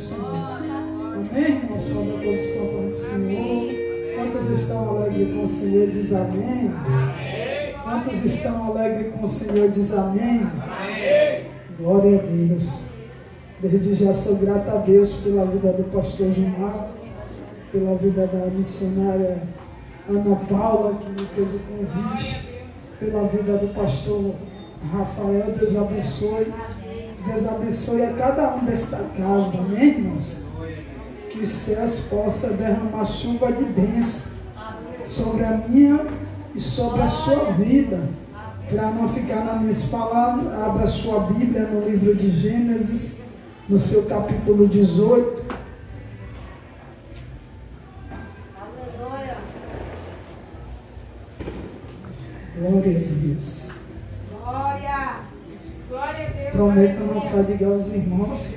Senhor. Amém, irmãos? Salve a todos com a paz do Senhor. Quantos estão alegres com o Senhor? Diz amém. Quantos estão alegres com o Senhor? Diz amém. Glória a Deus. Desde já sou grato a Deus pela vida do pastor Gilmar, pela vida da missionária Ana Paula, que me fez o convite, pela vida do pastor Rafael. Deus abençoe. Deus abençoe a cada um desta casa, amém, irmãos? Que os céus possam derramar chuva de bênção sobre a minha e sobre a sua vida. Para não ficar nas minhas palavras, abra a sua Bíblia no livro de Gênesis, no seu capítulo 18. Glória a Deus. Glória a Deus. Prometo não fadigar os irmãos.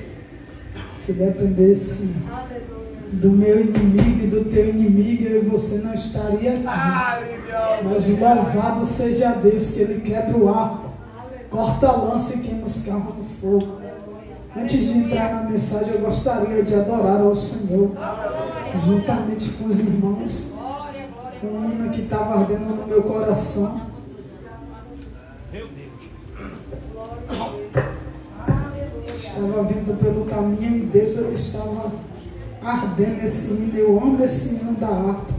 Se dependesse do meu inimigo e do teu inimigo, eu e você não estaria aqui. Mas louvado seja Deus, que Ele quebra o arco, corta a lança e queima os carros no fogo. Antes de entrar na mensagem, eu gostaria de adorar ao Senhor, juntamente com os irmãos, um hino que estava ardendo no meu coração. Estava vindo pelo caminho e Deus estava ardendo esse hino. Eu amo esse hino da harpa.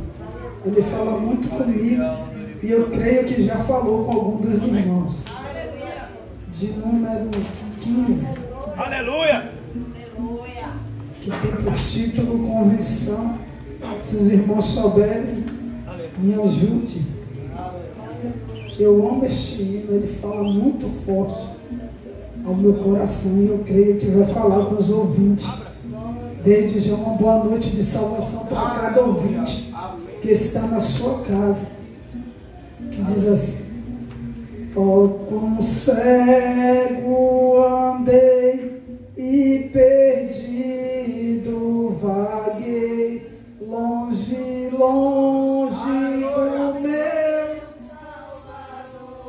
Ele fala muito comigo e eu creio que já falou com algum dos irmãos. De número 15. Aleluia! Que tem por título Convenção. Se os irmãos souberem, me ajude. Eu amo este hino, ele fala muito forte ao meu coração e eu creio que vai falar com os ouvintes. Desde já uma boa noite de salvação para cada ouvinte que está na sua casa. Que diz assim: oh, como cego andei e perdido vaguei, longe, longe do meu Salvador.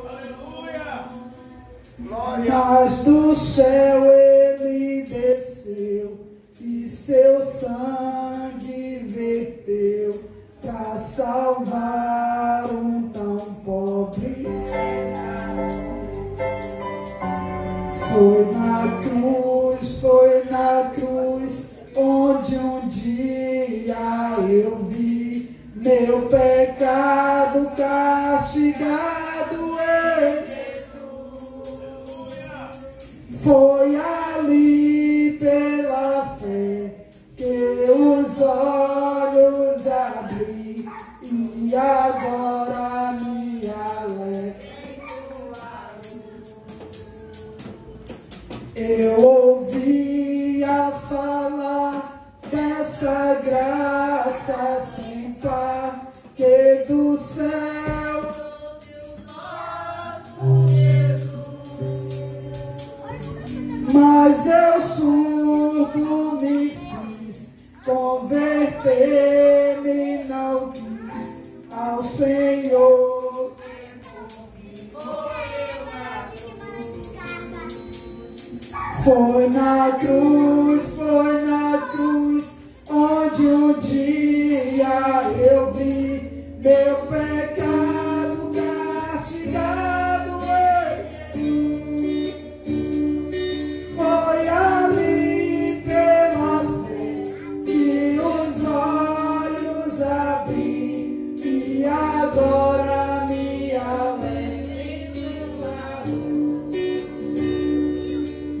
Mas do céu ele desceu e seu sangue verteu para salvar um tão pobre. Foi na cruz onde um dia eu vi meu pecado castigado em Jesus. Foi ali pela fé que os olhos abri e agora me alegro. Eu ouvia falar dessa graça sem par que do céu mas eu surdo me fiz, converter-me não quis ao Senhor. Foi na cruz, onde um dia eu vi meu pecado castigado. Foi ali pela fé que os olhos abri e agora me alegro.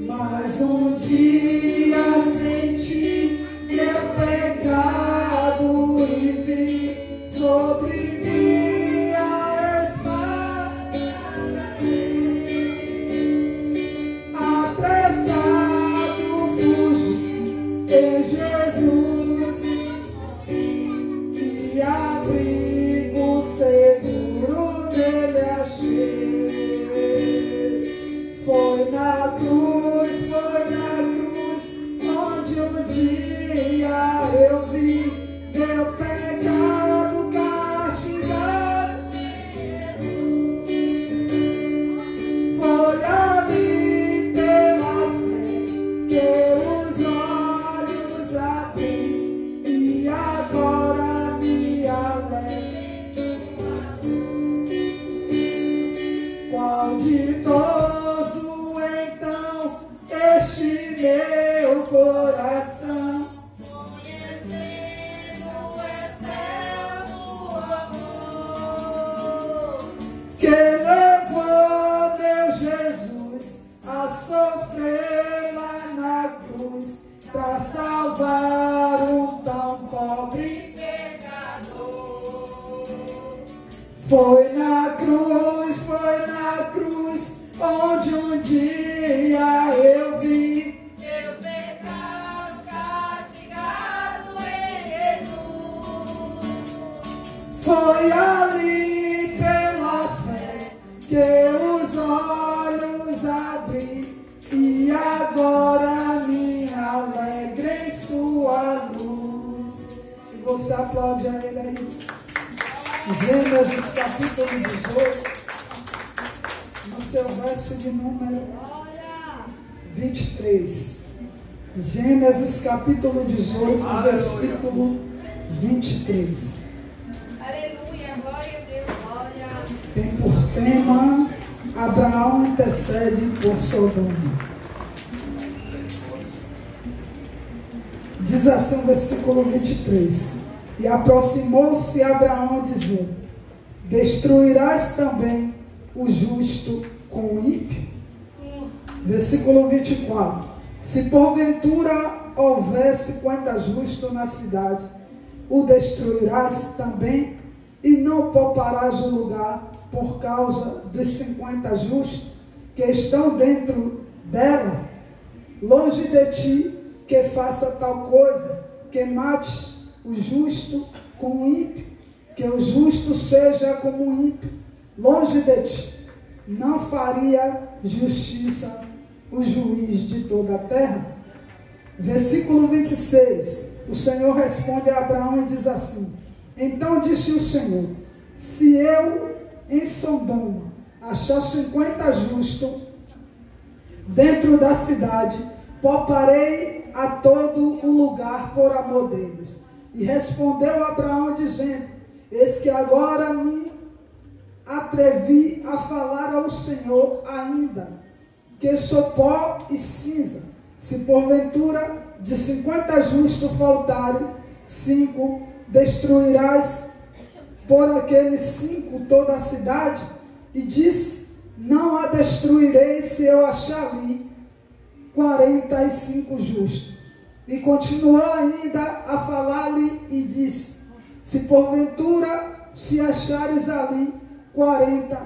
Mas um dia sem sofrer lá na cruz, para salvar um tão pobre pecador. Foi na cruz, onde um dia eu vi meu pecado castigado em Jesus. Foi ali pela fé que os olhos abri, e agora me alegro em sua luz. E você aplaude a ele aí. Gênesis capítulo 18, no seu verso de número 23. Gênesis capítulo 18, versículo 23. Aleluia, glória a Deus, glória. Tem por tema: Abraão intercede por Sodoma. Diz assim o versículo 23. E aproximou-se Abraão, dizendo: destruirás também o justo com o ímpio? Versículo 24. Se porventura houver 50 justos na cidade, o destruirás também, e não pouparás o lugar por causa dos 50 justos que estão dentro dela? Longe de ti que faça tal coisa, que mates o justo com o ímpio, que o justo seja como o ímpio. Longe de ti, não faria justiça o juiz de toda a terra? Versículo 26. O Senhor responde a Abraão e diz assim: então disse o Senhor: se eu em Sodoma achar 50 justos dentro da cidade, pouparei a todo o lugar por amor deles. E respondeu Abraão dizendo: eis que agora me atrevi a falar ao Senhor ainda, que sou pó e cinza. Se porventura de 50 justos faltarem 5, destruirás por aqueles 5 toda a cidade? E disse: não a destruirei se eu achar ali 45 justos. E continuou ainda a falar-lhe e disse: se porventura se achares ali 40,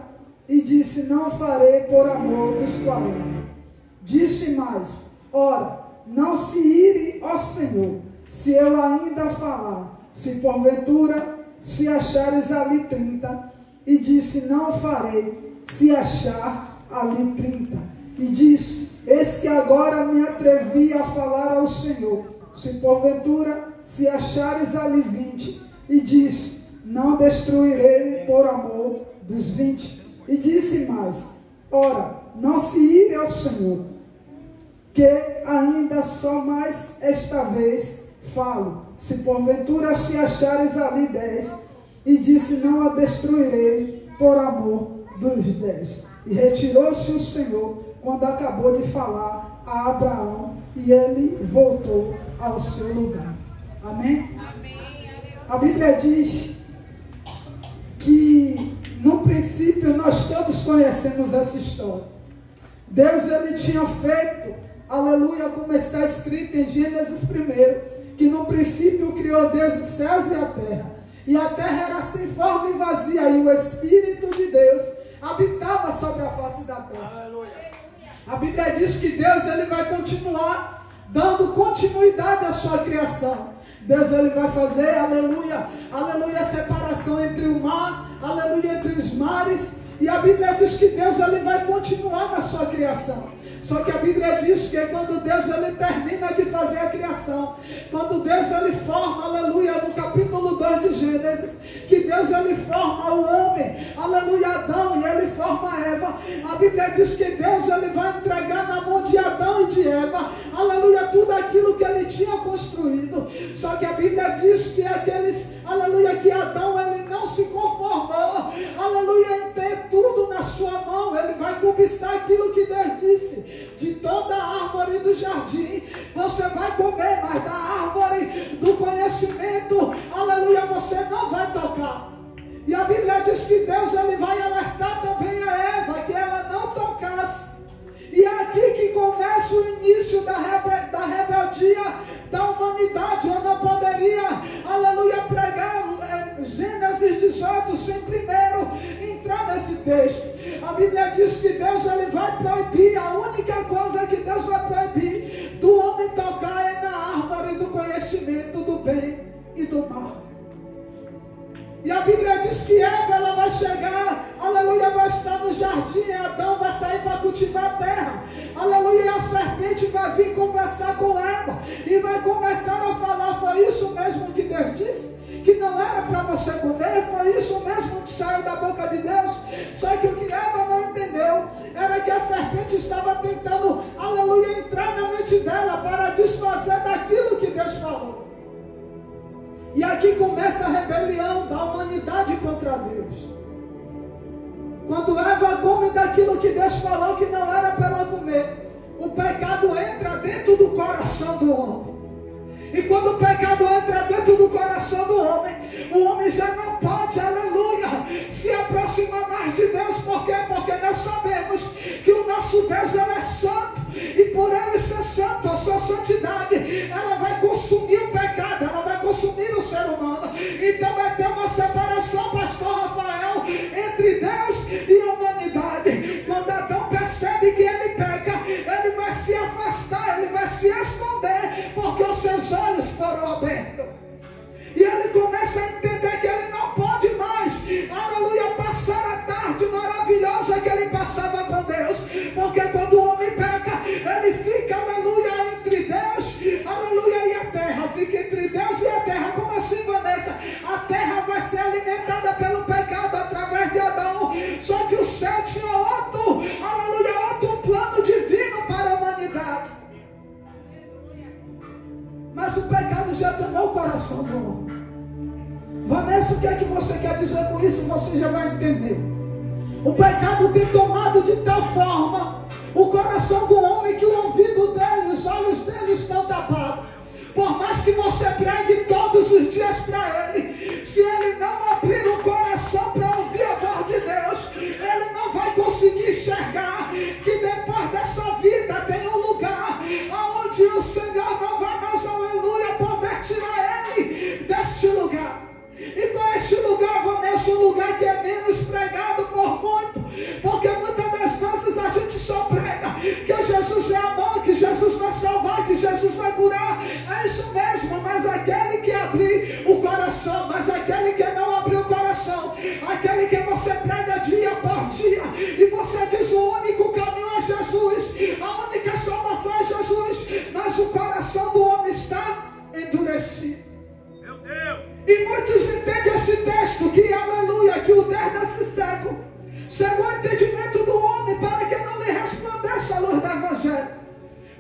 e disse: não farei por amor dos 40. Disse mais: ora, não se ire, ó Senhor, se eu ainda falar. Se porventura se achares ali 30, e disse: não farei, se achar ali 30. E disse: eis que agora me atrevi a falar ao Senhor. Se porventura se achares ali 20, e disse: não destruirei por amor dos 20. E disse mais: ora, não se ire ao Senhor, que ainda só mais esta vez falo. Se porventura se achares ali 10, e disse: não a destruirei por amor dos 10. E retirou-se o Senhor quando acabou de falar a Abraão, e ele voltou ao seu lugar. Amém? A Bíblia diz que no princípio nós todos conhecemos essa história. Deus, ele tinha feito, aleluia, como está escrito em Gênesis 1, que no princípio criou Deus os céus e a terra. E a terra era sem forma e vazia, e o Espírito de Deus habitava sobre a face da terra. Aleluia. A Bíblia diz que Deus, ele vai continuar dando continuidade à sua criação. Deus, ele vai fazer, aleluia, aleluia, separação entre o mar, aleluia, entre os mares. E a Bíblia diz que Deus, ele vai continuar na sua criação. Só que a Bíblia diz que quando Deus, ele termina de fazer a criação, quando Deus, ele forma, aleluia, no capítulo 2 de Gênesis, que Deus, ele forma o homem, aleluia, Adão, e ele forma Eva. A Bíblia diz que Deus, ele vai entregar na mão de Adão e de Eva, aleluia, tudo aquilo que ele tinha construído. Só que a Bíblia diz que aqueles, aleluia, que Adão, ele não se conformou, aleluia, em ter tudo na sua mão. Ele vai cobiçar aquilo que Deus disse: de toda a árvore do jardim você vai comer, mas da árvore do conhecimento, aleluia, você não vai tocar. E a Bíblia diz que Deus, ele vai alertar também a Eva que ela não tocasse. E é aqui que humanidade. Eu não poderia, aleluia, pregar Gênesis 18 sem primeiro entrar nesse texto. A Bíblia diz que Deus ele vai proibir, a única coisa que Deus vai proibir do homem tocar é na árvore do conhecimento do bem e do mal. E a Bíblia diz que Eva ela vai chegar, aleluia, vai estar no jardim, e Adão vai sair para cultivar a terra, aleluia, e a serpente vai vir conversar com Eva, e vai começar a falar: foi isso mesmo que Deus disse? Que não era para você comer? Foi isso mesmo que saiu da boca de Deus? Só que o que Eva não entendeu era que a serpente estava tentando, aleluia, entrar na mente dela para desfazer daquilo que Deus falou. E aqui começa a rebelião da humanidade contra Deus. Quando Eva come daquilo que Deus falou que não era para ela comer, o pecado entra dentro do coração do homem. E quando o pecado entra dentro do coração do homem, o homem já não pode, aleluia, se aproximar mais de Deus. Por quê? Porque nós sabemos que o nosso Deus ele é santo. E por ele ser santo, a sua santidade, ela vai consumir o pecado, ela vai consumir o ser humano. Então vai ter uma separação, pastor Rafael, entre Deus e a humanidade. Quando Adão percebe que ele peca, ele vai se afastar, ele vai se esconder, porque os seus olhos foram abertos. E ele começa a entender que ele não pode mais, aleluia, passar a tarde maravilhosa que ele passava com Deus. Porque quando o homem peca, ele fica, aleluia, entre Deus, aleluia, e a terra. Fica entre Deus e a terra. Como assim, Vanessa? A terra vai ser alimentada pelo pecado através de Adão. Só que o céu tinha outro, aleluia, outro plano divino para a humanidade. Mas o pecado já tomou o coração do homem. Vanessa, o que é que você quer dizer com isso? Você já vai entender. O pecado tem tomado de tal forma o coração do homem que o ouvido dele, os olhos dele estão tapados. Por mais que você pregue todos os dias para ele, se ele não abrir o coração para ouvir a voz de Deus, ele não vai conseguir enxergar que depois dessa vida tem um lugar onde o Senhor não vai mais, aleluia, poder tirar ele deste lugar. E qual é este lugar, Vanessa? Um lugar que é menos pregado por muito, porque muitas das vezes a gente só prega que Jesus é amor, que Jesus vai salvar, que Jesus vai curar. É isso mesmo, mas aquele que abrir o coração, mas aquele que não abrir o coração, aquele que você prega dia por dia, e você diz o único caminho é Jesus, a única salvação é Jesus, mas o coração do homem está endurecido. Meu Deus! E muitos entendem esse texto que, aleluia, que o Deus desse século chegou ao entendimento do homem para que não lhe resplandeça a luz do Evangelho.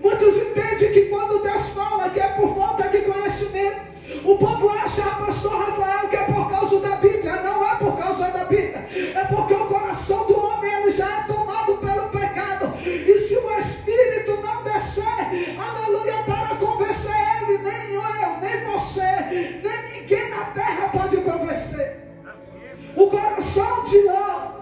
Muitos entendem que quando Deus fala que é por falta de conhecimento, o povo acha, pastor Rafael, que é por causa da Bíblia. Não é por causa da Bíblia, é porque o coração do homem ele já é tomado pelo pecado. E se o Espírito não descer, aleluia, para convencer ele, nem eu, nem você, nem ninguém na terra pode convencer. O coração de Ló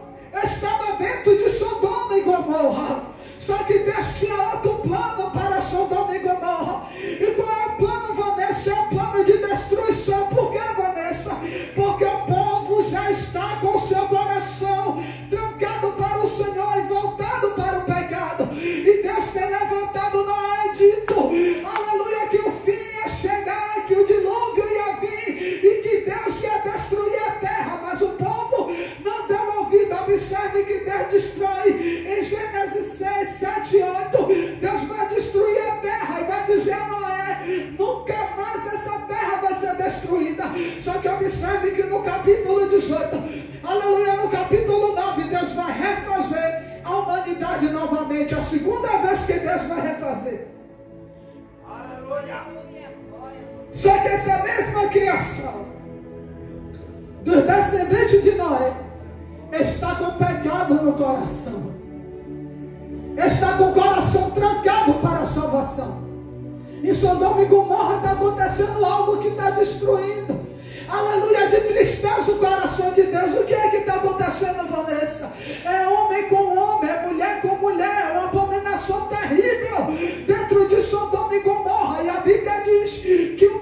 estava dentro de Sodoma e Gomorra. Só que Deus tinha outro plano para Sodoma e Gomorra. E qual é o plano, Vanessa? É o plano de destruição. Por que, Vanessa? Porque o povo já está com o seu coração trancado para o Senhor e voltado para o pecado. E Deus tem levantado Noé e dito, aleluia, que o fim ia chegar, que o dilúvio ia vir e que Deus ia destruir a terra. Mas o povo não deu ouvido. Observe que Deus destrói em Gênesis 6, 7 e 8. Deus vai destruir a terra e vai dizer a Noé, nunca mais essa terra vai ser destruída. Só que observe que no capítulo 18, aleluia, no capítulo 9, Deus vai refazer a humanidade novamente. A segunda vez que Deus vai refazer. Aleluia! Só que essa mesma criação dos descendentes de Noé está com pecado no coração, está com o coração trancado para a salvação. Em Sodoma e Gomorra está acontecendo algo que está destruindo, aleluia, de tristeza o coração de Deus. O que é que está acontecendo, Vanessa? É homem com homem, é mulher com mulher, é uma abominação terrível dentro de Sodoma e Gomorra. E a Bíblia diz que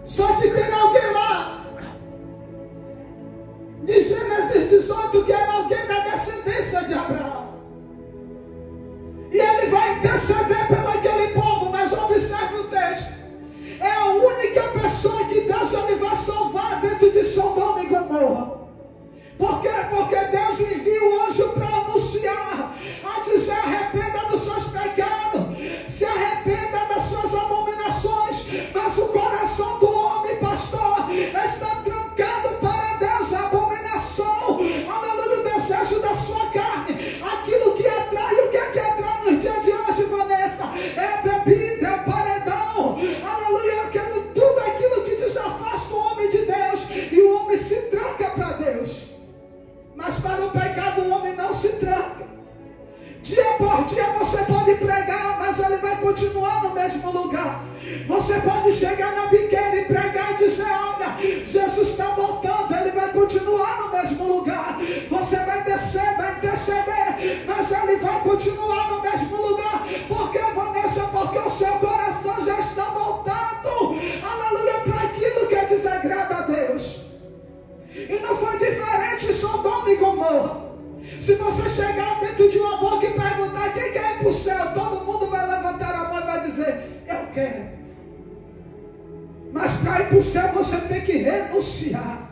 Só que tem alguém lá, de Gênesis 18, que era alguém da descendência de Abraão. E ele vai interceder pelo aquele povo, mas observe o texto. É a única pessoa que Deus ele vai salvar dentro de Sodoma e Gomorra. Por quê? Porque Deus envia o anjo para anunciar, a dizer: arrependa dos seus pecados, se arrependa das suas abominações. Mas o coração do homem, pastor, está trancado para Deus. A abominação, aleluia, o desejo da sua carne, aquilo que atrai. O que é que atrai nos dias de hoje, Vanessa? É bebida, é paredão, aleluia, tudo aquilo que desafasta o homem de Deus, e o homem se tranca para Deus. Mas para o pecado o homem não se tranca. Dia por dia você pode pregar, mas ele vai continuar no mesmo lugar. Você pode chegar na biqueira e pregar e dizer: olha, Jesus está voltando. Ele vai continuar no mesmo lugar. Você vai descer, vai interceder, mas ele vai continuar no mesmo lugar. Por que, Vanessa? Porque o seu coração já está voltado, aleluia, para aquilo que desagrada a Deus. E não foi diferente Sodoma e Gomorra. Se você chegar dentro de uma boca e perguntar: quem quer ir para o céu? Todo mundo vai levantar a mão e vai dizer: eu quero. Mas para ir para o céu você tem que renunciar.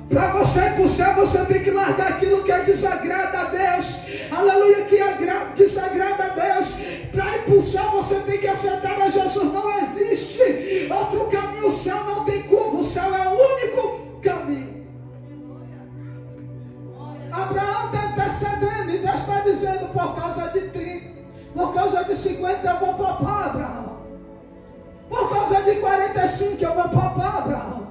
Para você ir para o céu você tem que largar aquilo que desagrada a Deus. Aleluia, que desagrada a Deus. Para ir para o céu você tem que aceitar a Jesus. Não existe outro caminho. O céu não tem curva. O céu é o único caminho. Abraão está intercedendo e Deus está dizendo: por causa de 30, por causa de 50 eu vou poupar, Abraão. Por causa de 45 eu vou poupar, Abraão.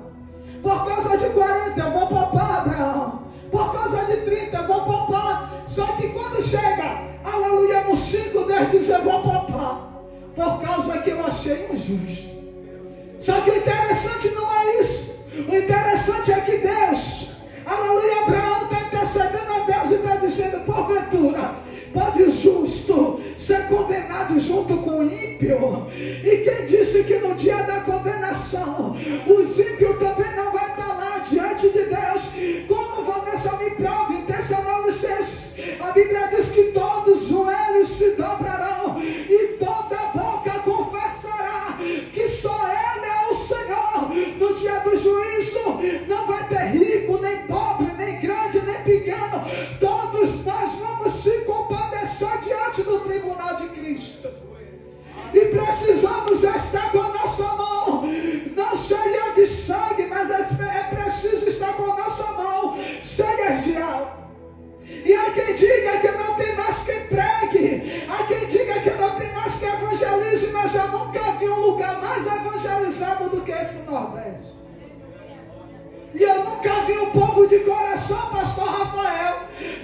Por causa de 40 eu vou poupar, Abraão. Por causa de 30 eu vou poupar. Só que quando chega, aleluia, no 5, Deus diz: eu vou poupar, por causa que eu achei injusto. Só que o interessante não é isso. O interessante é que Deus, aleluia, Abraão está intercedendo a Deus e está dizendo: porventura, pode o justo ser condenado junto com o ímpio? E quem disse que no dia da condenação os ímpios também não vai estar lá diante de Deus? Como, Vanessa, me prove em Tessalonicenses? A Bíblia diz que todos os joelhos se dobrarão e toda boca confessará que só Ele é o Senhor. No dia do juízo não vai ter rico, nem pobre, nem grande, nem pequeno. Todos nós vamos se compadecer diante do tribunal de Cristo. E precisamos estar com a nossa mão não cheia de sangue, mas é preciso estar com a nossa mão cheia de álcool. E há quem diga que não tem mais quem pregue, há quem diga que não tem mais quem evangelize, mas eu nunca vi um lugar mais evangelizado do que esse Nordeste. E eu nunca vi um povo de coração, pastor Rafael,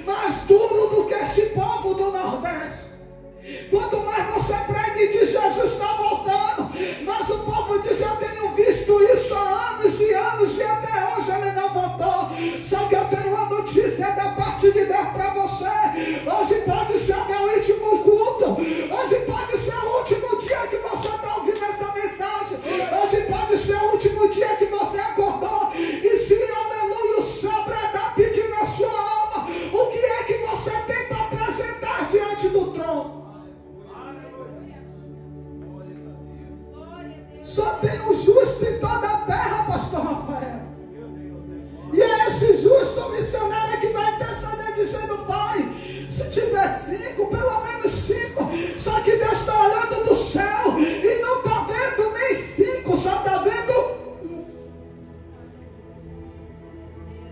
mais duro do que este povo do Nordeste. Quanto mais você prega e diz: Jesus está voltando, mas o povo diz: eu tenho visto isso há anos e anos e até hoje ele não voltou. Só que eu tenho uma notícia da parte de Deus para você. Hoje pode ser o meu último culto. Hoje pode ser o último dia que você está ouvindo essa mensagem. Hoje pode ser o último dia que você acordou. E se, aleluia, o céu bradar pedindo a sua alma, o que é que você tem para apresentar diante do trono? Só tem um justo em toda a terra, pastor Rafael. E é esse justo missionário que vai interceder dizendo: Pai, se tiver 5, pelo menos 5. Só que Deus está olhando do céu e não está vendo nem 5, só está vendo 1.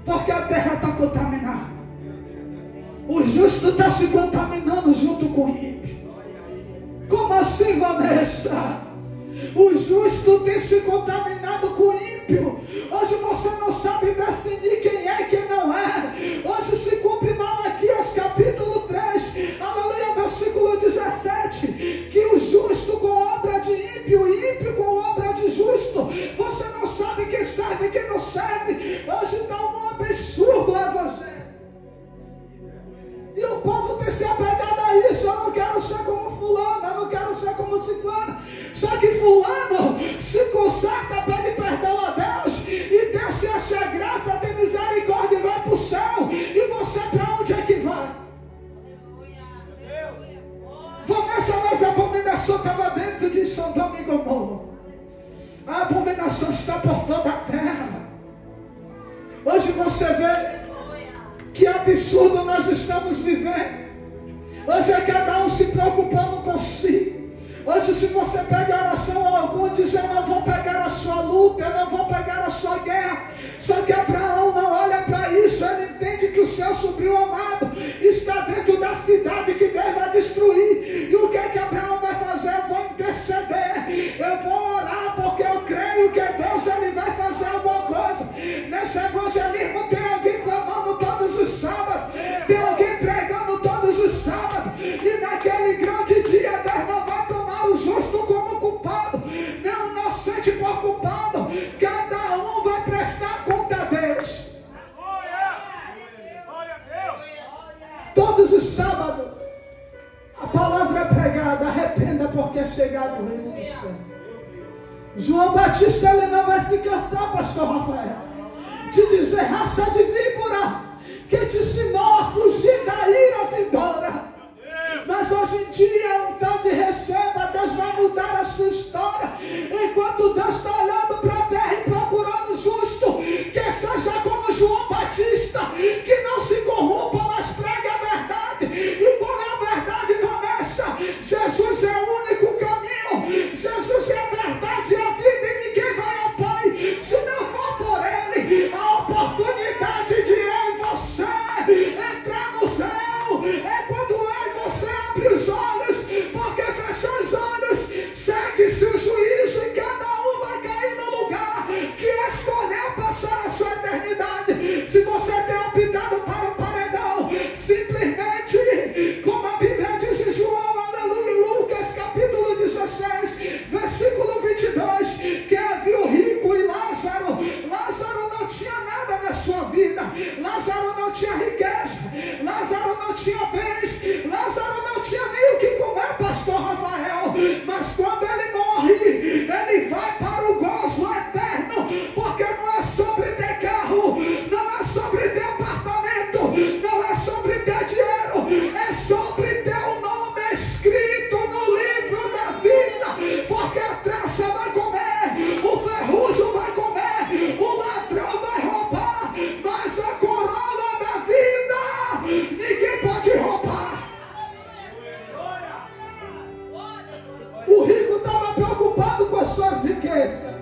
Porque a terra está contaminada. O justo está se contaminando junto com o ímpio. Como assim, Vanessa? O justo tem se contaminado com o ímpio. Hoje você não sabe definir quem é e quem não é. Hoje se cumpre Malaquias capítulo 3, aleluia, versículo 17, que o justo com obra de ímpio, o ímpio com obra de justo. Você não sabe quem serve e quem não serve. Hoje está um absurdo o evangelho. E o povo tem se apegado a isso. Eu não quero ser como fulano, eu não quero ser como ciclano. Só que fulano se conserta Sodoma e Gomorra. A abominação está por toda a terra. Hoje você vê que absurdo nós estamos vivendo. Hoje é cada um se preocupando com si. Hoje, se você pega oração alguma, diz: eu não vou pegar a sua luta, eu não vou pegar a sua guerra. Só que Abraão não olha para isso. Ele entende que o seu sobrinho amado está dentro da cidade que Deus vai destruir. E o que é que Abraão vai fazer? Eu vou interceder, eu vou orar, porque eu creio que Deus ele vai fazer alguma coisa. Nesse evangelismo tem alguém clamando todos os sábados, tem alguém pregando todos os sábados, e naquele grande dia Deus não vai tomar o justo como culpado, nem o inocente por culpado. Cada um vai prestar conta a Deus. Todos os sábados a palavra é pregada: arrependa, porque é chegado o reino do céu. João Batista ele não vai se cansar, pastor Rafael, de dizer: raça de víbora, que te ensinou a fugir da ira vindoura. Mas hoje em dia um tal de receba, Deus vai mudar a sua história. Enquanto Deus está olhando para a terra e procurando o justo, que seja como João Batista, que não se corrompa, mas pregue a verdade. E qual é a verdade, Vanessa? Jesus é o único caminho, Jesus é a verdade e a vida, e ninguém vai ao Pai se não for por Ele. A oportunidade de eu e você entrar no céu é quando eu e você abre os olhos, porque fechou os olhos, segue-se o juízo e cada um vai cair no lugar que escolheu passar a sua eternidade. Se você tem optado para o paredão, simplesmente, como a Bíblia diz em João, aleluia, Lucas capítulo 16, versículo 22, que havia o rico e Lázaro. Lázaro não tinha nada na sua vida, Lázaro não tinha riqueza, Lázaro não tinha bens, Lázaro não tinha nem o que comer, pastor Rafael. Mas quando ele morre, ele vai para o gozo eterno, porque não é sobre ter carro, não é sobre ter apartamento, não é sobre ter dinheiro, é sobre ter o nome escrito no livro da vida, porque a traça vai comer, o ferrugem vai comer, o ladrão vai roubar, mas a coroa da vida ninguém pode roubar. O rico estava preocupado com as suas riquezas.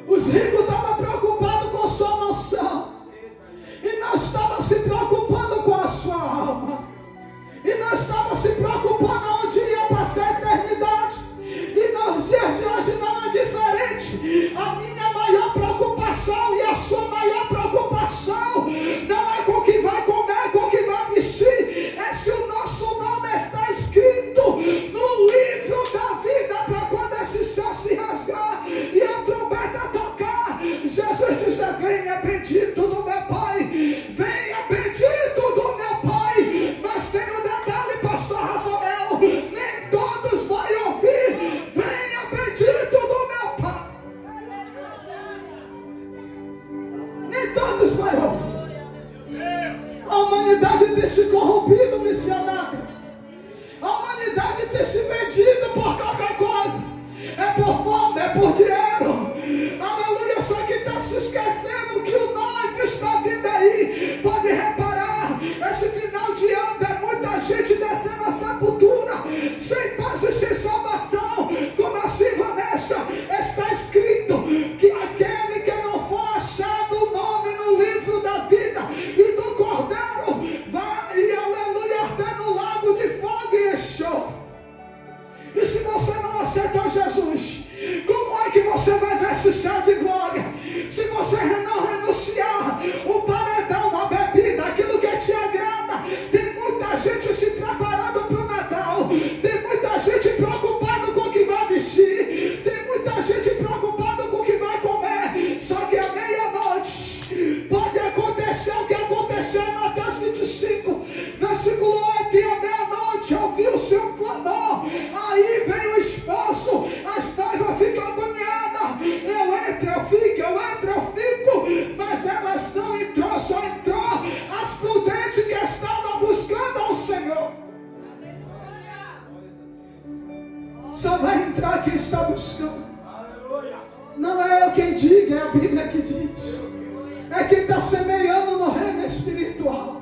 Os ricos estavam preocupados com sua mansão. E não estavam se preocupando com a sua alma. E não estavam se preocupando onde ia passar a eternidade. E nos dias de hoje não é diferente. A minha maior preocupação e a sua maior preocupação não é com o que vai comer, com o que vai vestir. É se o nosso nome está escrito no livro da vida, para quando esse céu se rasgar e a trombeta tocar, Jesus diz: venha bendito do meu Pai, venha bendito do meu Pai. Mas tem um detalhe, pastor Rafael, nem todos vão ouvir: venha bendito do meu Pai. Nem todos vão ouvir. A humanidade tem se corrompido, missionário. A humanidade tem se vendido por qualquer coisa. É por fome, é por dinheiro. Aleluia, só que está se esquecendo que o noivo está vindo aí. Pode reparar, esse final de ano é muita gente descendo a sepultura, sem paz e sem salvação. Como assim, Vanessa? Está escrito que aquele que não for achado o nome no livro da vida e do Cordeiro vai, e aleluia, até no lago de fogo e enxofre. E se você não aceitou Jesus, como é que você Só vai entrar quem está buscando. Não é eu quem diga, é a Bíblia que diz. É quem está semeando no reino espiritual.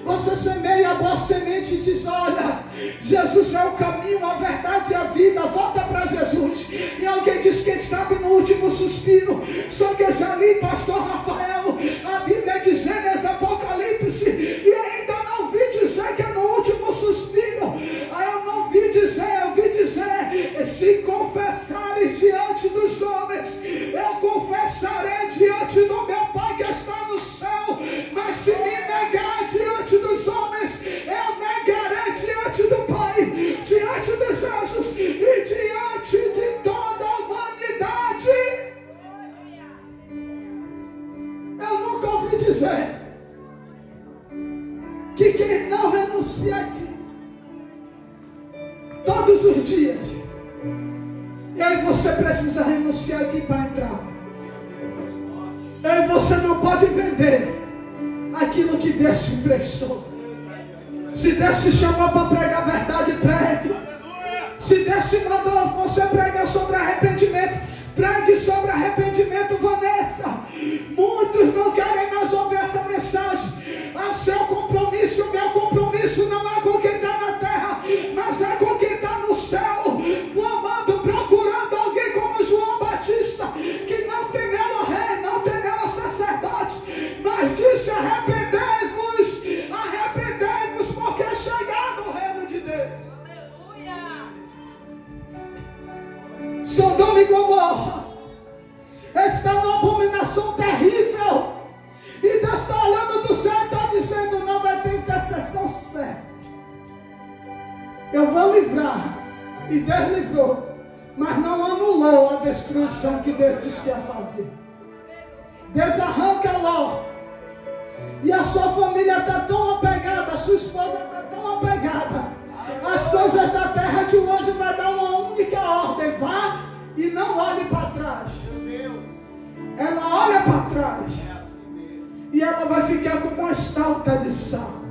Você semeia a boa semente e diz: olha, Jesus é o caminho, a verdade e a vida. Volta para Jesus. E alguém diz: quem sabe no último suspiro. Só que eu já li, pastor Rafael, a Bíblia diz, Gênesis, Apocalipse, e ainda não vi dizer que é no último suspiro. Aí eu não vi dizer, eu vi dizer: se confessares diante dos homens, eu confessarei diante do meu Pai que está no céu. Mas se me negar diante dos homens, eu negarei diante do Pai, diante dos anjos e diante de toda a humanidade. Eu nunca ouvi dizer que quem não renuncia aqui todos os dias, e aí você precisa renunciar aqui para entrar. E aí você não pode vender aquilo que Deus te emprestou. Se Deus te chamou para pregar a verdade, pregue. Se Deus te mandou você pregar sobre arrependimento, pregue sobre arrependimento. Vanessa, muitos não querem mais ouvir essa mensagem. O seu compromisso, o meu compromisso não é com quem está na terra, mas é com quem está no céu, clamando, procurando alguém como João Batista, que não temeu o rei, não temeu o sacerdote, mas disse: arrependei-vos, porque é chegado o reino de Deus. Aleluia. Sodoma e Gomorra está numa abominação terrível, e Deus está olhando do céu e está dizendo: não vai ter intercessão certa. Eu vou livrar, e Deus livrou, mas não anulou a destruição que Deus disse que ia fazer. Deus arranca Ló, e a sua família está tão apegada, a sua esposa está tão apegada, as coisas da terra, que hoje vai dar uma única ordem: vá e não olhe para trás. Ela olha para trás, e ela vai ficar como uma estátua de sal.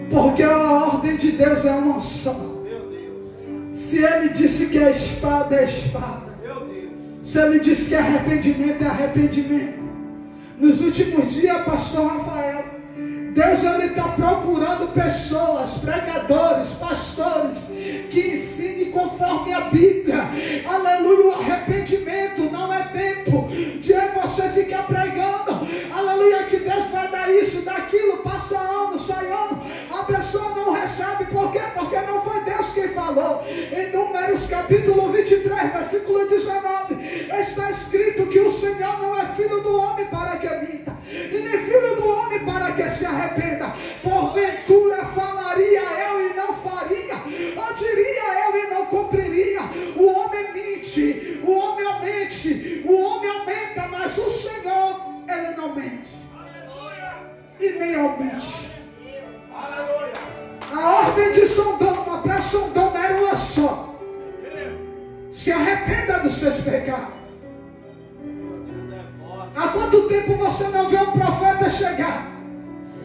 Porque a ordem de Deus é uma só. Se Ele disse que é espada, é espada. Se Ele disse que é arrependimento, é arrependimento. Nos últimos dias, pastor Rafael, Deus está procurando pessoas, pregadores, pastores, que ensinem conforme a Bíblia. Aleluia, o arrependimento não é tempo de você ficar pregando. Aleluia, que Deus vai dar isso, daquilo, passa ano, sai ano, a pessoa não recebe. Por quê? Porque não foi Deus quem falou. Em Números capítulo 23, versículo 19, está escrito que o Senhor não é filho do homem para que minta, e nem filho do homem para que se arrependa. Porventura falaria eu e não faria, ou diria eu e não cumpriria. O homem mente, o homem aumente, o homem aumenta, mas o Senhor, Ele não mente e nem aumente. A ordem de Sodoma para Sodoma era uma só: se arrependa dos seus pecados. Há quanto tempo você não vê um profeta chegar,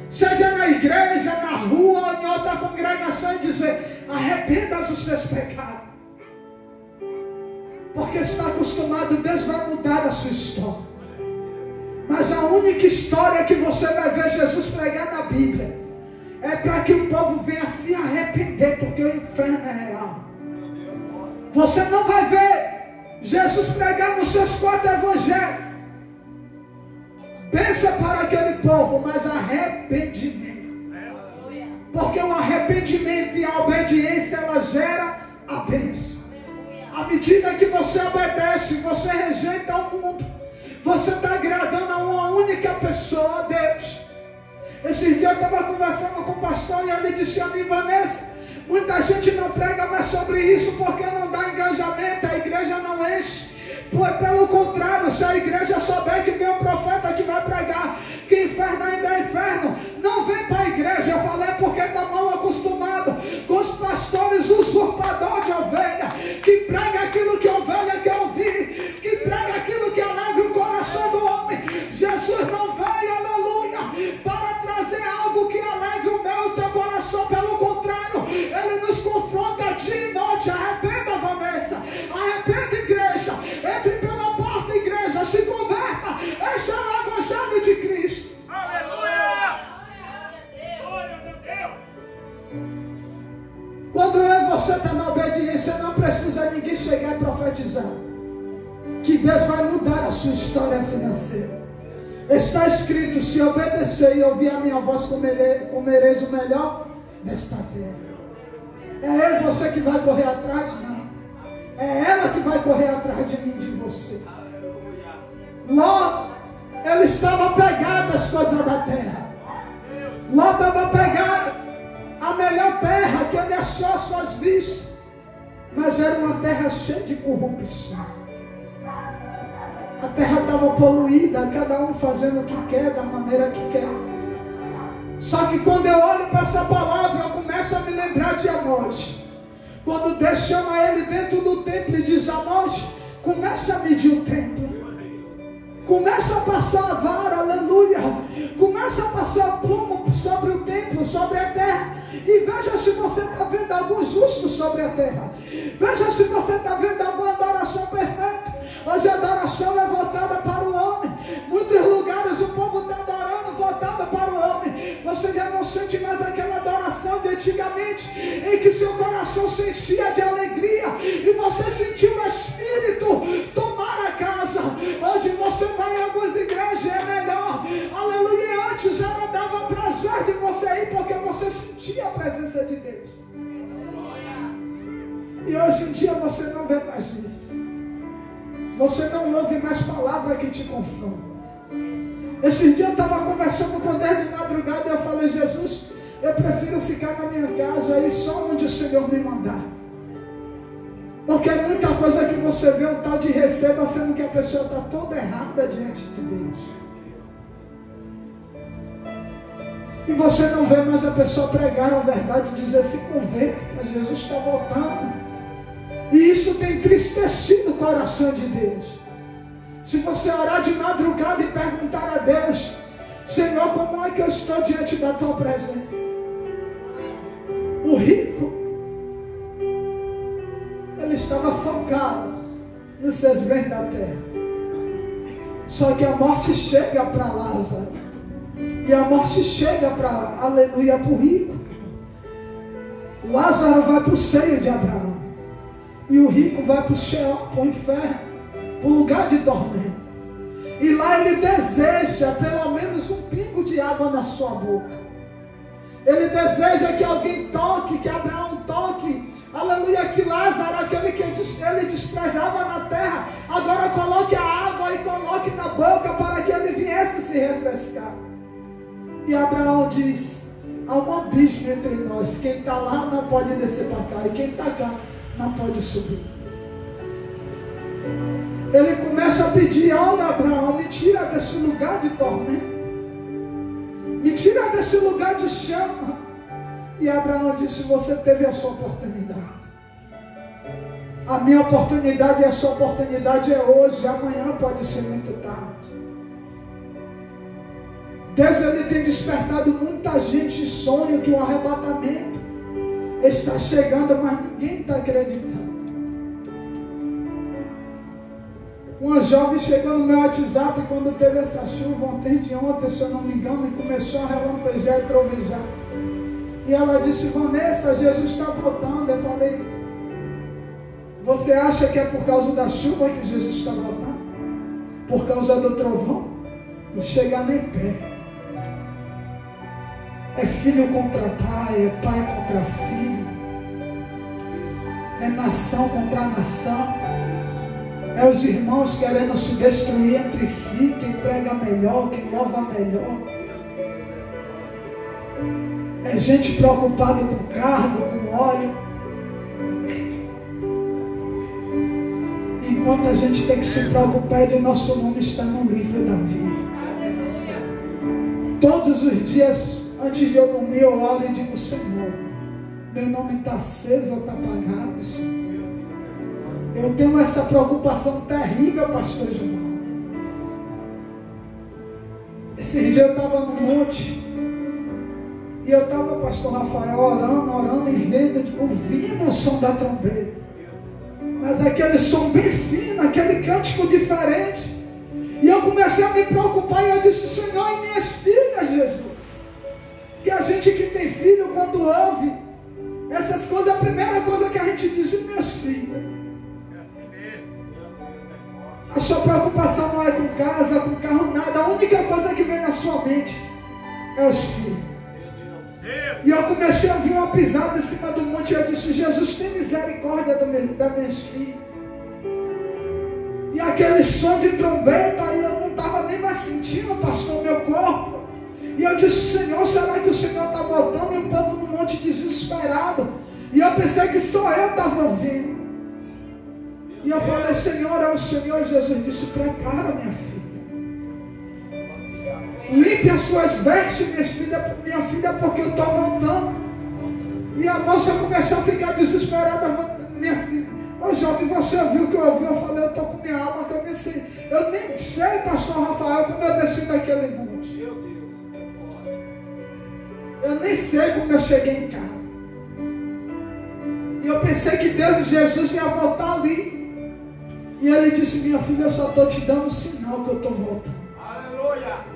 seja na igreja, na rua ou em outra congregação, e dizer: arrependa dos seus pecados? Porque está acostumado, Deus vai mudar a sua história. Mas a única história que você vai ver Jesus pregar na Bíblia é para que o povo venha se arrepender, porque o inferno é real. Você não vai ver Jesus pregar nos seus 4 evangelhos bênção para aquele povo, mas arrependimento. Porque o arrependimento e a obediência, ela gera a bênção. À medida que você obedece, você rejeita o mundo, você está agradando a uma única pessoa, a Deus. Esses dias eu estava conversando com o pastor, e ele disse a mim: Vanessa, muita gente não prega mais sobre isso porque não dá engajamento, a igreja não enche. Pelo contrário, se a igreja souber que vem um profeta que vai pregar que inferno ainda é inferno, não vem para a igreja. Eu falei: porque está mal acostumado com os pastores usurpadores de ovelha, que prega aquilo que a ovelha quer ouvir, que prega aquilo que alegra o coração do homem. Jesus não veio, aleluia, para trazer algo que alegre o meu e o teu coração. Pelo contrário, Ele nos confronta você está na obediência, não precisa ninguém chegar e profetizar que Deus vai mudar a sua história financeira. Está escrito: se obedecer e ouvir a minha voz, comereis o melhor desta terra. É ele você que vai correr atrás? Não. É ela que vai correr atrás de mim, de você. Ló, ele estava apegado às coisas da terra. Ló estava apegado à melhor terra que ele achou às suas vistas, mas era uma terra cheia de corrupção. A terra estava poluída, cada um fazendo o que quer, da maneira que quer. Só que quando eu olho para essa palavra, eu começo a me lembrar de Amós. Quando Deus chama ele dentro do templo e diz: Amós, começa a medir o templo. Começa a passar a vara, aleluia. Começa a passar plumo sobre o templo, sobre a terra. E veja se você está vendo algum justo sobre a terra. Veja se você está vendo alguma adoração perfeita. Hoje a adoração é voltada para o homem. Muitos lugares o povo está adorando voltada para o homem. Você já não sente mais aquela adoração de antigamente, em que seu coração se enchia de alegria e você sentiu o Espírito tomar a casa. Hoje você vai em algumas igrejas, é melhor, aleluia. Antes já dava prazer de você ir, porque você sentia a presença de Deus. E hoje em dia você não vê mais isso. Você não ouve mais palavra que te confronta. Esse dia eu estava conversando com Deus de madrugada e eu falei: Jesus, eu prefiro ficar na minha casa e só onde o Senhor me mandar. Porque é muita coisa que você vê um tal de receba, sendo que a pessoa está toda errada diante de Deus. E você não vê mais a pessoa pregar a verdade e dizer: se converta, Jesus está voltando. E isso tem entristecido o coração de Deus. Se você orar de madrugada e perguntar a Deus: Senhor, como é que eu estou diante da tua presença? O rico, ele estava focado nos seus bens da terra. Só que a morte chega para Lázaro. E a morte chega para, aleluia, para o rico. Lázaro vai para o seio de Abraão. E o rico vai para o Sheol, para o inferno, para o lugar de dormir. E lá ele deseja pelo menos um pingo de água na sua boca. Ele deseja que alguém toque, que Abraão toque. Aleluia, que Lázaro, aquele que ele desprezava na terra, agora coloque a água e coloque na boca para que ele viesse se refrescar. E Abraão diz: há um abismo entre nós. Quem está lá não pode descer para cá, e quem está cá não pode subir. Ele começa a pedir: olha, Abraão, me tira desse lugar de tormento, me tira desse lugar de chama. E Abraão disse: você teve a sua oportunidade. A minha oportunidade e a sua oportunidade é hoje. Amanhã pode ser muito tarde. Deus, ele tem despertado muita gente em sonho que o arrebatamento está chegando, mas ninguém está acreditando. Uma jovem chegou no meu WhatsApp quando teve essa chuva ontem, se eu não me engano, e começou a relampejar e trovejar. E ela disse: Vanessa, Jesus está voltando. Eu falei: você acha que é por causa da chuva que Jesus está voltando? Por causa do trovão? Não chega nem perto. É filho contra pai, é pai contra filho, é nação contra nação, é os irmãos querendo se destruir entre si, quem prega melhor, quem louva melhor, é gente preocupada com cargo, com óleo, enquanto a gente tem que se preocupar de nosso nome estar no livro da vida. Todos os dias, antes de eu dormir, eu olho e digo: Senhor, meu nome está aceso ou está apagado, Senhor? Eu tenho essa preocupação terrível, pastor João. Esse dia eu estava no monte, e eu estava, pastor Rafael, orando e vendo, ouvindo o som da trombeta. Mas aquele som bem fino, aquele cântico diferente. E eu comecei a me preocupar, e eu disse: Senhor, e minhas filhas, Jesus? Que a gente que tem filho, quando ouve essas coisas, a primeira coisa que frente e disse: minhas filhas, a sua preocupação não é com casa, com carro, nada. A única coisa que vem na sua mente é os filhos. E eu comecei a ouvir uma pisada em cima do monte. E eu disse: Jesus, tem misericórdia das minhas filhas. E aquele som de trombeta, eu não estava nem mais sentindo, pastor, meu corpo. E eu disse: Senhor, será que o Senhor está voltando? E o povo no monte desesperado. E eu pensei que só eu estava ouvindo. E eu falei: Senhor, é o Senhor. E Jesus disse: prepara, minha filha. Limpe as suas vestes, minha filha, porque eu estou voltando. E a moça começou a ficar desesperada. Minha filha, ô jovem, você ouviu o que eu ouvi? Eu falei: eu estou com minha alma, que eu nem sei. Eu nem sei, pastor Rafael, como eu desci daquele monte. Eu nem sei como eu cheguei em casa. E eu pensei que Deus, Jesus, ia voltar ali. E ele disse: minha filha, eu só estou te dando um sinal que eu estou voltando. Aleluia!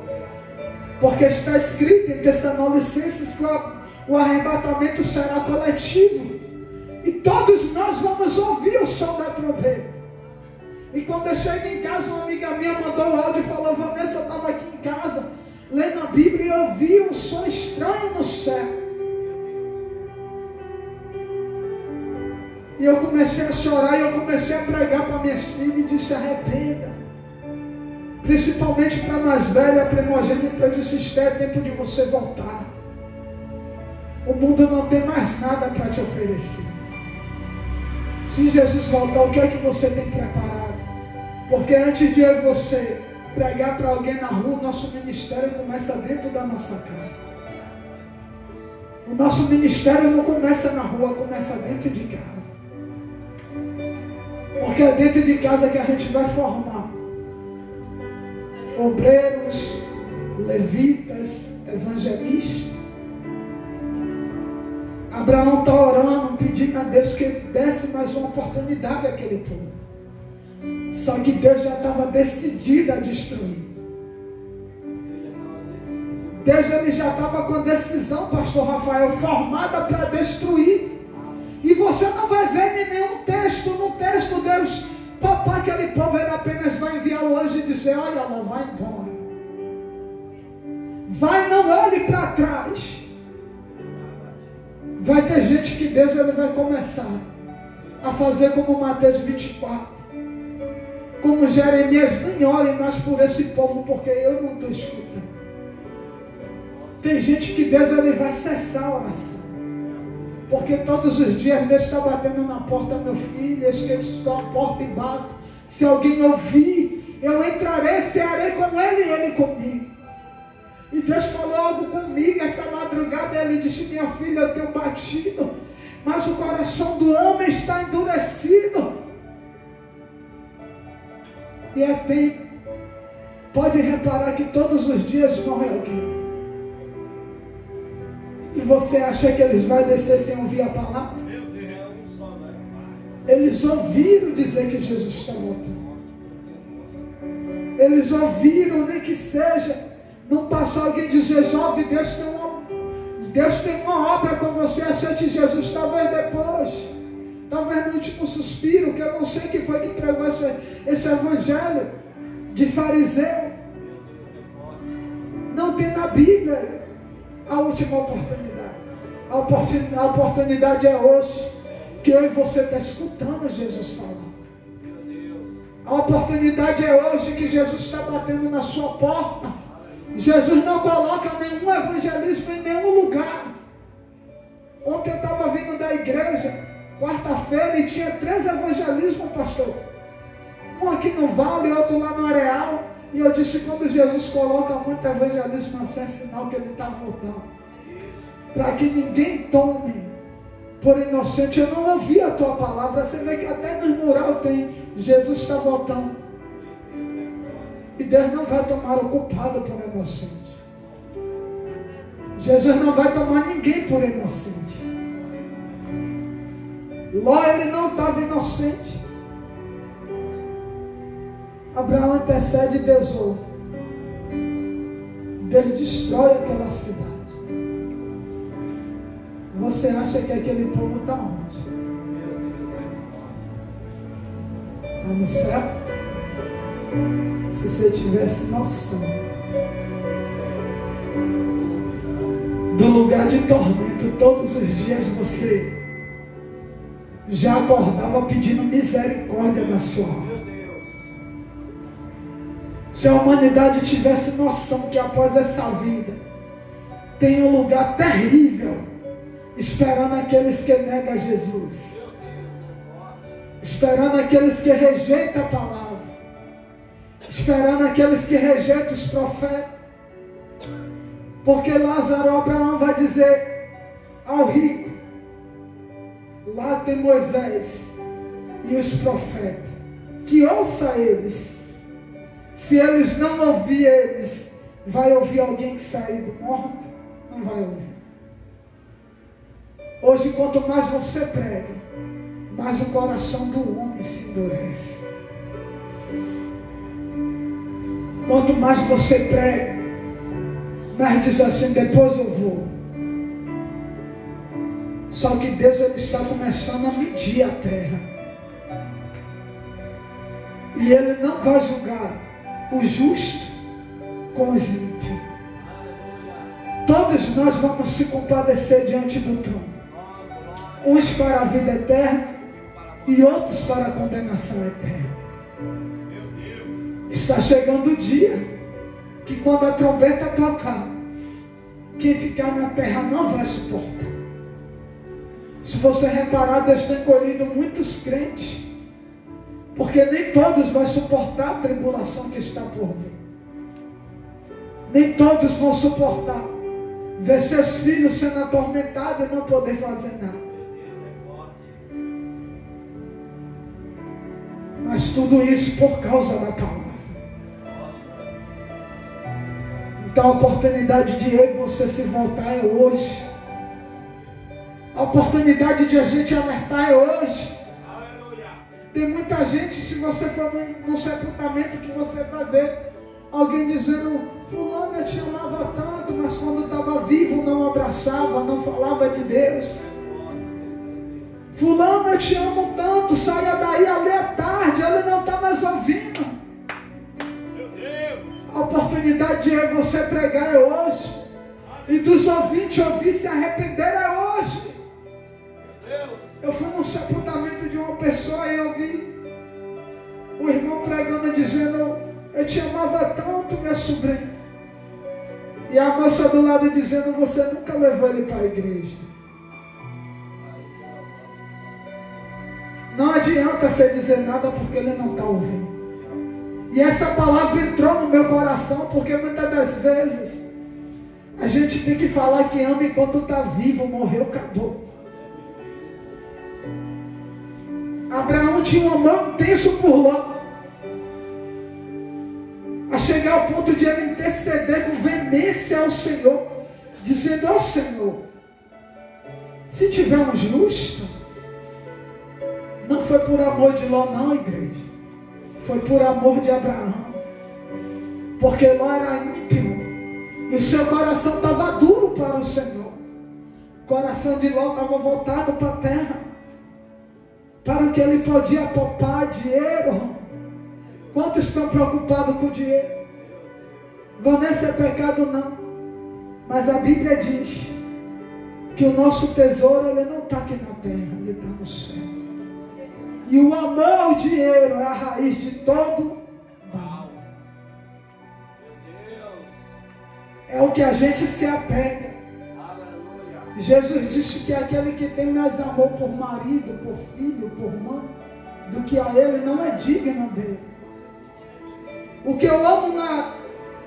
Porque está escrito em Tessalonicenses que o arrebatamento será coletivo. E todos nós vamos ouvir o som da trombeta. E quando eu cheguei em casa, uma amiga minha mandou um áudio e falou: Vanessa, eu estava aqui em casa, lendo a Bíblia, e eu ouvi um som estranho no céu. E eu comecei a chorar, e eu comecei a pregar para minhas filhas, e disse: arrependa. Principalmente para a mais velha, a primogênita, eu disse: Esther, é tempo de você voltar. O mundo não tem mais nada para te oferecer. Se Jesus voltar, o que é que você tem preparado? Porque antes de eu e você pregar para alguém na rua, o nosso ministério começa dentro da nossa casa. O nosso ministério não começa na rua, começa dentro de casa. Porque é dentro de casa que a gente vai formar obreiros, levitas, evangelistas. Abraão está orando, pedindo a Deus que ele desse mais uma oportunidade àquele povo. Só que Deus já estava decidido a destruir. Deus ele já estava com a decisão, pastor Rafael, formada para destruir. E você não vai ver em nenhum texto, no texto Deus topar aquele povo, ele apenas vai enviar o anjo e dizer: olha lá, vai embora. Vai, não olhe para trás. Vai ter gente que Deus ele vai começar a fazer como Mateus 24. Como Jeremias: nem olhem mais por esse povo, porque eu não estou escutando. Tem gente que Deus ele vai cessar a oração. Porque todos os dias Deus está batendo na porta, meu filho, eis que eu estou à porta e bato. Se alguém ouvir, eu entrarei, cearei com ele e ele comigo. E Deus falou algo comigo essa madrugada. Ele disse: minha filha, eu tenho batido, mas o coração do homem está endurecido. E é tempo. Pode reparar que todos os dias morre alguém. E você acha que eles vão descer sem ouvir a palavra? Eles ouviram dizer que Jesus está voltando. Eles ouviram, nem que seja, não passou alguém dizer: jovem, Deus tem uma obra com você, aceite Jesus. Talvez depois, talvez no último suspiro, que eu não sei quem foi que pregou esse evangelho de fariseu. Não tem na Bíblia a última oportunidade. A oportunidade é hoje, que eu e você está escutando Jesus falar. A oportunidade é hoje que Jesus está batendo na sua porta. Jesus não coloca nenhum evangelismo em nenhum lugar. Ontem eu estava vindo da igreja, quarta-feira, e tinha 3 evangelismos, pastor. Um aqui no Vale, outro lá no Areal. E eu disse: quando Jesus coloca muito evangelismo, assim, é sinal que ele está voltando. Para que ninguém tome por inocente. Eu não ouvi a tua palavra. Você vê que até no mural tem: Jesus está voltando. E Deus não vai tomar o culpado por inocente. Jesus não vai tomar ninguém por inocente. Ló, ele não estava inocente. Abraão intercede e Deus ouve. Deus destrói aquela cidade. Você acha que aquele povo está onde? lá no céu, se você tivesse noção do lugar de tormento, todos os dias você já acordava pedindo misericórdia da sua alma. Se a humanidade tivesse noção que após essa vida tem um lugar terrível esperando aqueles que negam Jesus, esperando aqueles que rejeitam a palavra, esperando aqueles que rejeitam os profetas. Porque Lázaro, Abraão vai dizer ao rico, lá tem Moisés e os profetas, que ouça eles. Se eles não ouvir eles, vai ouvir alguém que saiu do morto? Não vai ouvir. Hoje, quanto mais você prega, mais o coração do homem se endurece. Quanto mais você prega, mais diz assim, depois eu vou. Só que Deus, ele está começando a medir a terra. E ele não vai julgar o justo com os ímpios. Todos nós vamos se compadecer diante do trono. Uns para a vida eterna e outros para a condenação eterna. Está chegando o dia que quando a trombeta tocar, quem ficar na terra não vai suportar. Se você reparar, Deus tem colhido muitos crentes, porque nem todos vão suportar a tribulação que está por vir. Nem todos vão suportar ver seus filhos sendo atormentados e não poder fazer nada. Mas tudo isso por causa da palavra. Então a oportunidade de eu e você se voltar é hoje. A oportunidade de a gente alertar é hoje. Tem muita gente, se você for num sepultamento, que você vai ver alguém dizendo, fulano, eu te amava tanto, mas quando estava vivo não abraçava, não falava de Deus. Fulano, eu te amo tanto, saia daí ali à tarde, ele não está mais ouvindo. Meu Deus. A oportunidade de eu e você pregar é hoje. E dos ouvintes ouvir se arrepender é hoje. Meu Deus. Eu fui num sepultamento de uma pessoa e eu vi o irmão pregando dizendo, eu te amava tanto, meu sobrinho. E a moça do lado dizendo, você nunca levou ele para a igreja. Não adianta você dizer nada porque ele não está ouvindo. E essa palavra entrou no meu coração porque muitas das vezes a gente tem que falar que ama enquanto está vivo, morreu, acabou. Abraão tinha um amor intenso por Ló, a chegar ao ponto de ele interceder com veemência ao Senhor, dizendo ao Senhor, se tiver um justo, não foi por amor de Ló não, igreja, foi por amor de Abraão, porque Ló era ímpio, e o seu coração estava duro para o Senhor, o coração de Ló estava voltado para a terra, para o que ele podia poupar dinheiro. Quantos estão preocupados com o dinheiro? Vanessa, é pecado não, mas a Bíblia diz que o nosso tesouro ele não está aqui na terra, ele está no céu. E o amor ao dinheiro é a raiz de todo mal. É o que a gente se apega. Jesus disse que aquele que tem mais amor por marido, por filho, por mãe, do que a ele, não é digno dele. O que eu amo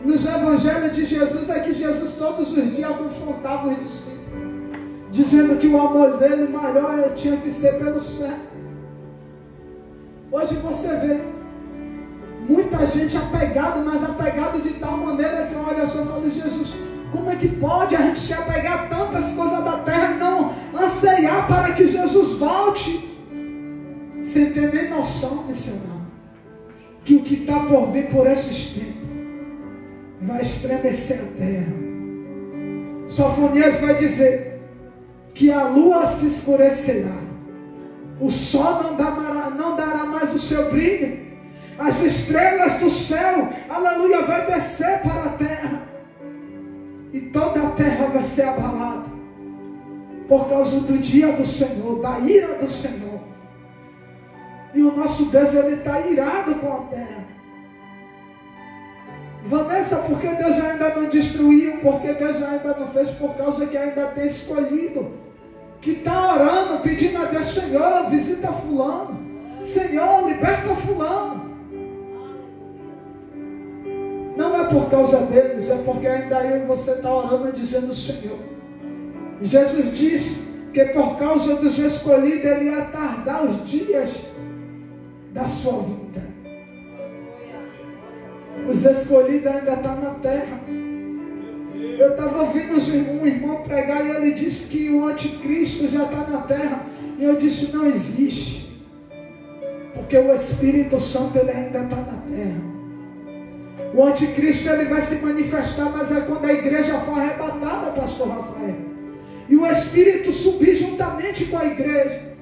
nos evangelhos de Jesus é que Jesus todos os dias confrontava os discípulos, dizendo que o amor dele maior tinha que ser pelo céu. Hoje você vê muita gente apegada, mas apegado de tal maneira que olha só e fala, Jesus, como é que pode a gente se apegar a tantas coisas da terra e não anseiar para que Jesus volte? Sem ter nem noção, missionário, que o que está por vir por esses tempos vai estremecer a terra. Sofonias vai dizer que a lua se escurecerá, o sol não dará mais o seu brilho. As estrelas do céu, aleluia, vai descer para a terra. E toda a terra vai ser abalada. Por causa do dia do Senhor, da ira do Senhor. E o nosso Deus, Ele está irado com a terra. Vanessa, por que Deus ainda não destruiu? Porque Deus ainda não fez? Por causa que ainda tem escolhido. Que está orando, pedindo a Deus, Senhor, visita fulano. Senhor, liberta fulano. Não é por causa deles, é porque ainda eu e você está orando, dizendo, Senhor. Jesus disse que por causa dos escolhidos, Ele ia tardar os dias da sua vida. Os escolhidos ainda estão na terra. Eu estava ouvindo um irmão pregar e ele disse que o anticristo já está na terra. E eu disse, não existe. Porque o Espírito Santo, ele ainda está na terra. O anticristo, ele vai se manifestar, mas é quando a igreja for arrebatada, pastor Rafael. E o Espírito subir juntamente com a igreja.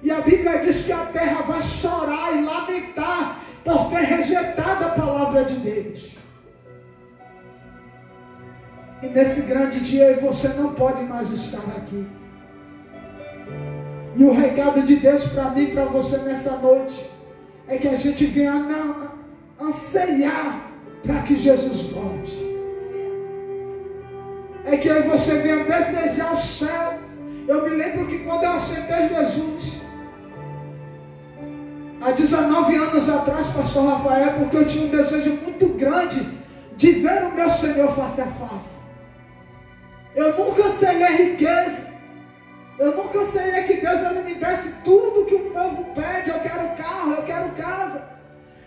E a Bíblia diz que a terra vai chorar e lamentar por ter rejeitado a palavra de Deus. E nesse grande dia você não pode mais estar aqui. E o recado de Deus para mim e para você nessa noite é que a gente venha anseiar para que Jesus volte. É que aí você venha desejar o céu. Eu me lembro que quando eu aceitei Jesus, há 19 anos atrás, pastor Rafael, porque eu tinha um desejo muito grande de ver o meu Senhor face a face. Eu nunca sei a riqueza. Eu nunca sei que Deus, Ele me desse tudo que o povo pede. Eu quero carro, eu quero casa.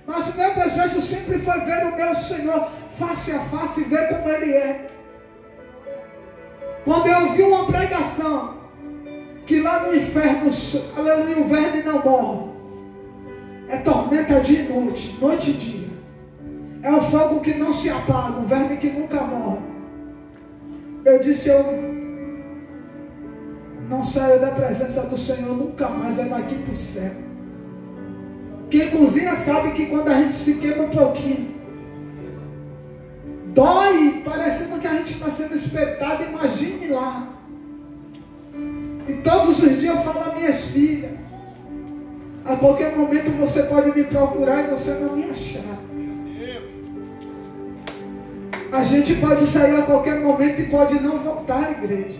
Mas o meu desejo sempre foi ver o meu Senhor face a face e ver como Ele é. Quando eu ouvi uma pregação que lá no inferno, aleluia, o verme não morre. É tormenta dia e noite, noite e dia. É o fogo que não se apaga, o verme que nunca morre. Eu disse, eu não saio da presença do Senhor nunca mais, é daqui para o céu. Quem cozinha sabe que quando a gente se queima um pouquinho, dói, parecendo que a gente está sendo espetado, imagine lá. E todos os dias eu falo a minhas filhas, a qualquer momento você pode me procurar e você não me achar. A gente pode sair a qualquer momento e pode não voltar à igreja.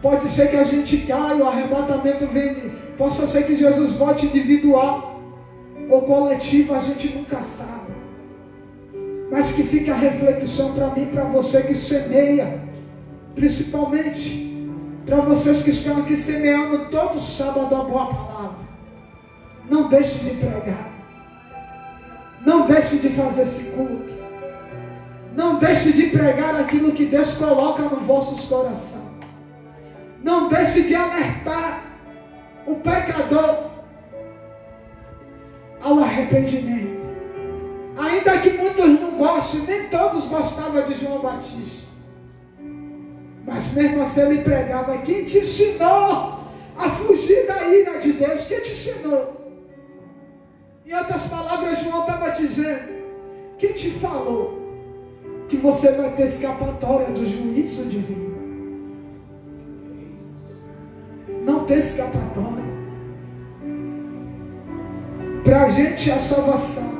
Pode ser que a gente caia, o arrebatamento venha. Possa ser que Jesus volte individual ou coletivo, a gente nunca sabe. Mas que fique a reflexão para mim, para você que semeia. Principalmente para vocês que estão aqui semeando todo sábado a boa palavra. Não deixe de pregar. Não deixe de fazer esse culto. Não deixe de pregar aquilo que Deus coloca nos vossos corações. Não deixe de alertar o pecador ao arrependimento. Ainda que muitos não gostem, nem todos gostavam de João Batista. Mas mesmo assim ele pregava. Quem te ensinou a fugir da ira de Deus? Quem te ensinou? Em outras palavras, João estava dizendo: quem te falou que você vai ter escapatória do juízo divino? Não tem escapatória. Para a gente é a salvação.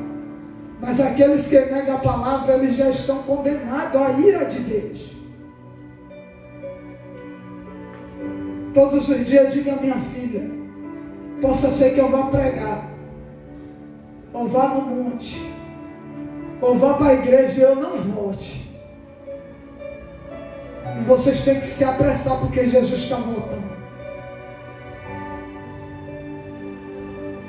Mas aqueles que negam a palavra, eles já estão condenados à ira de Deus. Todos os dias diga a minha filha, possa ser que eu vá pregar, ou vá no monte, ou vá para a igreja e eu não volte. E vocês têm que se apressar, porque Jesus está voltando.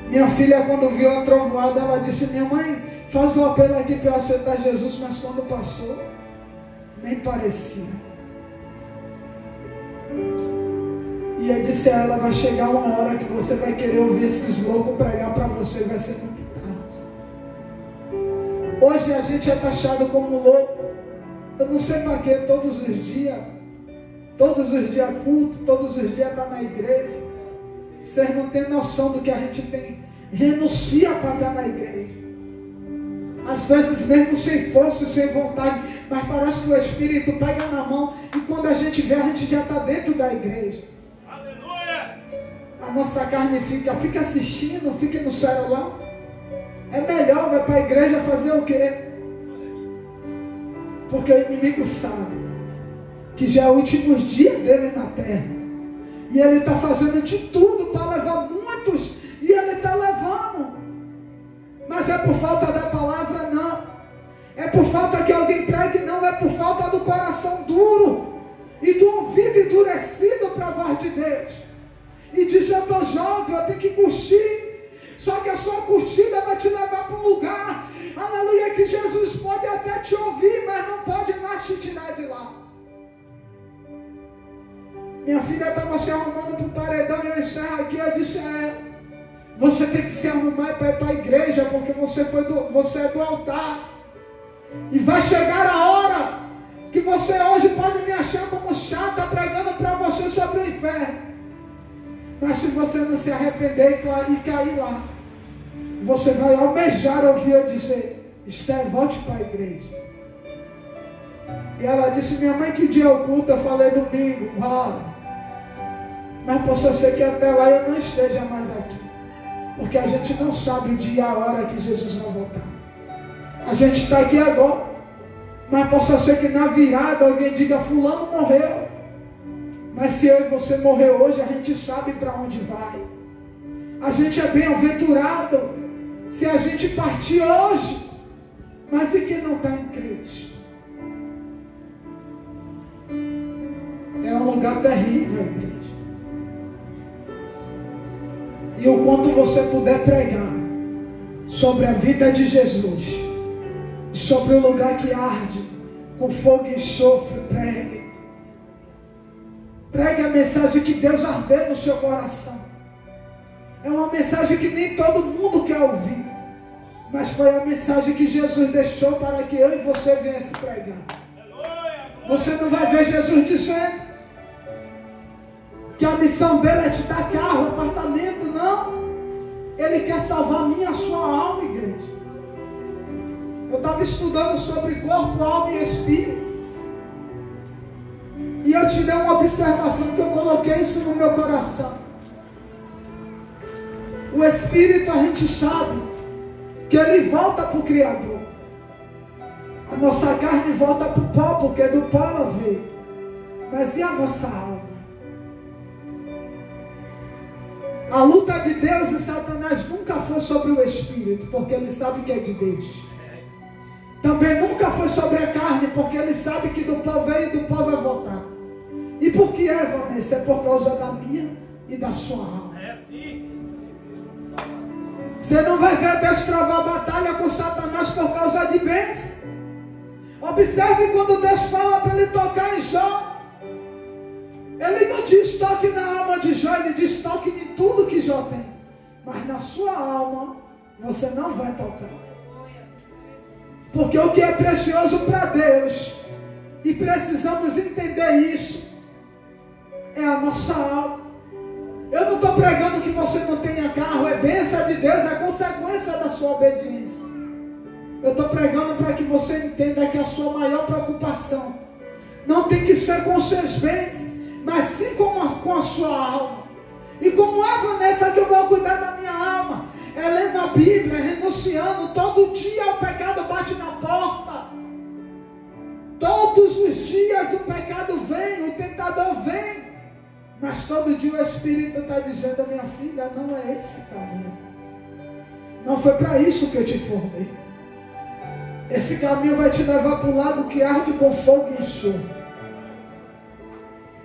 Minha filha, quando viu a trovoada, ela disse: minha mãe, faz o apelo aqui para eu aceitar Jesus. Mas quando passou, nem parecia. E eu disse a ela: vai chegar uma hora que você vai querer ouvir esses loucos pregar para você, vai ser muito tarde. Hoje a gente é taxado como louco. Eu não sei para que todos os dias culto, todos os dias está na igreja. Vocês não têm noção do que a gente tem renuncia para estar na igreja. Às vezes mesmo sem força, sem vontade, mas parece que o Espírito pega na mão e quando a gente vê, a gente já está dentro da igreja. Aleluia! A nossa carne fica assistindo, fica no celular. É melhor vai para a igreja fazer o quê? Porque o inimigo sabe que já é o último dia dele na terra. E ele está fazendo de tudo para levar muitos. E ele está levando. Mas é por falta da palavra? Não. É por falta que alguém pregue? Não. É por falta do coração duro. E do ouvido endurecido para a voz de Deus. E diz, eu estou jovem, eu tenho que curtir. Só que a sua curtida vai te levar para um lugar. Aleluia, que Jesus pode até te ouvir, mas não pode mais te tirar de lá. Minha filha estava se arrumando para o paredão e eu encerro aqui. Eu disse a ela, você tem que se arrumar para ir para a igreja, porque você é do altar. E vai chegar a hora que você hoje pode me achar como chata pregando para você sobre o inferno. Mas se você não se arrepender e cair lá, você vai almejar ouvir eu dizer, Esther, volte para a igreja. E ela disse, minha mãe, que dia é o culto? Eu falei, domingo, vale. Mas possa ser que até lá eu não esteja mais aqui. Porque a gente não sabe o dia e a hora que Jesus vai voltar. A gente está aqui agora. Mas possa ser que na virada alguém diga, fulano morreu. Mas se eu e você morrer hoje, a gente sabe para onde vai. A gente é bem-aventurado se a gente partir hoje. Mas e quem não está em Cristo? É um lugar terrível, igreja. E o quanto você puder pregar sobre a vida de Jesus, sobre o lugar que arde com fogo e enxofre, pregue. Pregue a mensagem que Deus ardeu no seu coração. É uma mensagem que nem todo mundo quer ouvir. Mas foi a mensagem que Jesus deixou para que eu e você viesse pregar. Você não vai ver Jesus dizendo que a missão dele é te dar carro, apartamento, não. Ele quer salvar a minha, a sua alma, igreja. Eu estava estudando sobre corpo, alma e espírito. E eu te dei uma observação que eu coloquei isso no meu coração. O Espírito, a gente sabe que ele volta para o Criador. A nossa carne volta para o pó, porque do pó ela veio. Mas e a nossa alma? A luta de Deus e Satanás nunca foi sobre o Espírito, porque ele sabe que é de Deus. Também nunca foi sobre a carne, porque ele sabe que do pó veio e do pó vai voltar. E por que é, Vanessa? É por causa da minha e da sua alma. É sim. Você não vai ver Deus travar batalha com Satanás por causa de bênção. Observe quando Deus fala para ele tocar em Jó. Ele não diz toque na alma de Jó, ele diz toque em tudo que Jó tem. Mas na sua alma, você não vai tocar. Porque o que é precioso para Deus, e precisamos entender isso, é a nossa alma. Eu não estou pregando que você não tenha carro, é bênção de Deus, é consequência da sua obediência. Eu estou pregando para que você entenda que a sua maior preocupação não tem que ser com os seus bens, mas sim com a sua alma. E como é, Vanessa, que eu vou cuidar da minha alma? É lendo a Bíblia, renunciando. Todo dia o pecado bate na porta. Todos os dias o pecado vem, o tentador vem. Mas todo dia o Espírito está dizendo, minha filha, não é esse caminho. Não foi para isso que eu te formei. Esse caminho vai te levar para o lado que arde com fogo e enxofre.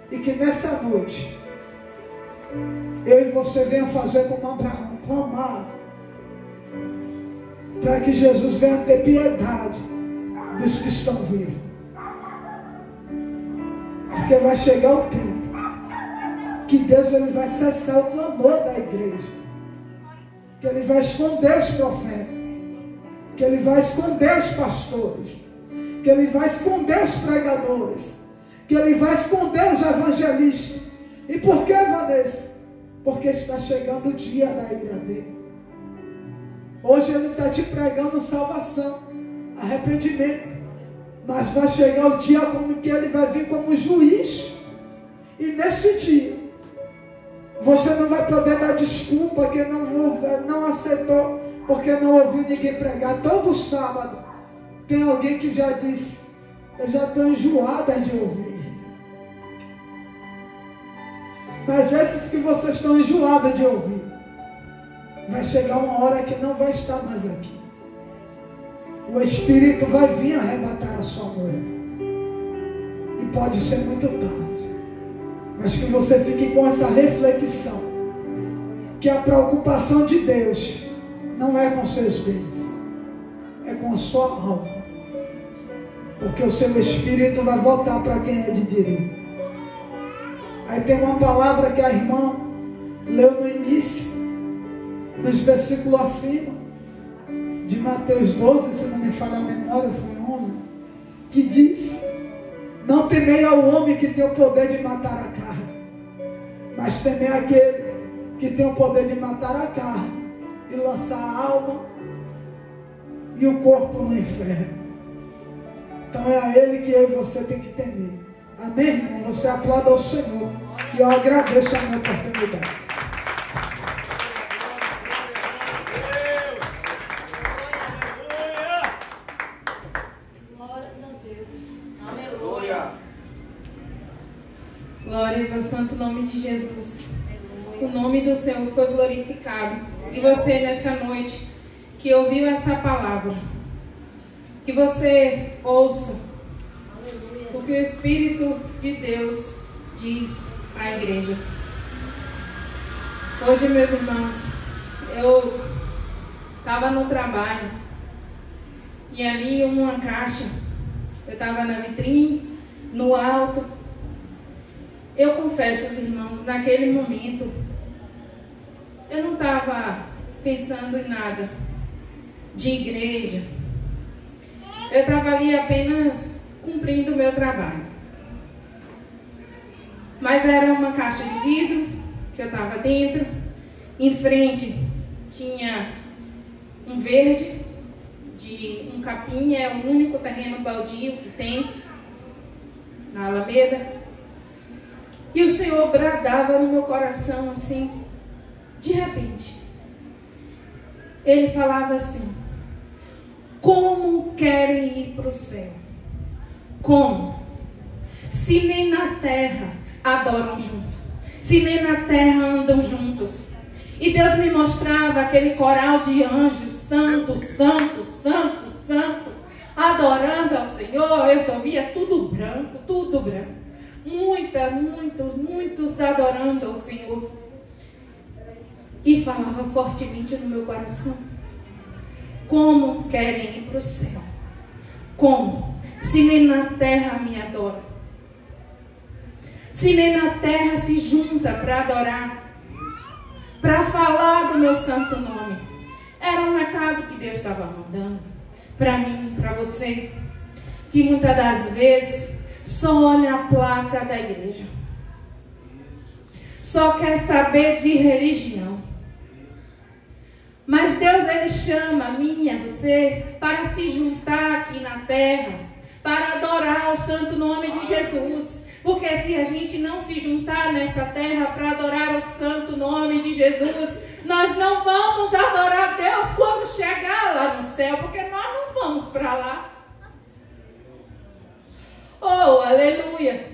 E que nessa noite, eu e você venha fazer como Abraão, clamar, para que Jesus venha ter piedade dos que estão vivos. Porque vai chegar o tempo que Deus ele vai cessar o clamor da igreja, que ele vai esconder os profetas, que ele vai esconder os pastores, que ele vai esconder os pregadores, que ele vai esconder os evangelistas. E por que, Vanessa? Porque está chegando o dia da ira dele. Hoje Ele está te pregando salvação, arrependimento. Mas vai chegar o dia como que Ele vai vir como juiz. E nesse dia, você não vai poder dar desculpa que não aceitou, porque não ouviu ninguém pregar. Todo sábado tem alguém que já disse: eu já estou enjoada de ouvir. Mas esses que vocês estão enjoados de ouvir, vai chegar uma hora que não vai estar mais aqui. O Espírito vai vir arrebatar a sua noiva. E pode ser muito tarde. Mas que você fique com essa reflexão, que a preocupação de Deus não é com seus bens, é com a sua alma. Porque o seu Espírito vai voltar para quem é de direito. Aí tem uma palavra que a irmã leu no início, nos versículos acima, de Mateus 12, se não me falha a memória, foi 11, que diz: não temei ao homem que tem o poder de matar a carne, mas temei aquele que tem o poder de matar a carne e lançar a alma e o corpo no inferno. Então é a Ele que eu e você tem que temer. Amém, irmão? Você aplauda ao Senhor, e eu agradeço a minha oportunidade. Glórias ao santo nome de Jesus. O nome do Senhor foi glorificado. E você nessa noite que ouviu essa palavra, que você ouça o que o Espírito de Deus diz à igreja. Hoje, meus irmãos, eu estava no trabalho e ali uma caixa, eu estava na vitrine, no alto. Eu confesso, irmãos, naquele momento, eu não estava pensando em nada de igreja. Eu estava ali apenas cumprindo o meu trabalho. Mas era uma caixa de vidro que eu estava dentro. Em frente tinha um verde de um capim, é o único terreno baldio que tem na Alameda. E o Senhor bradava no meu coração assim, de repente. Ele falava assim: como querem ir para o céu? Como? Se nem na terra adoram juntos, se nem na terra andam juntos. E Deus me mostrava aquele coral de anjos, santo, santo, santo, santo, adorando ao Senhor. Eu só via tudo branco, tudo branco. Muitos adorando ao Senhor. E falava fortemente no meu coração: como querem ir para o céu? Como? Se nem na terra me adoram, se nem na terra se junta para adorar, para falar do meu santo nome. Era um recado que Deus estava mandando para mim, para você, que muitas das vezes só olha a placa da igreja, só quer saber de religião. Mas Deus, Ele chama a mim e a você para se juntar aqui na terra, para adorar o santo nome de Jesus. Porque se a gente não se juntar nessa terra para adorar o santo nome de Jesus, nós não vamos adorar Deus quando chegar lá no céu, porque nós não vamos para lá. Oh, aleluia!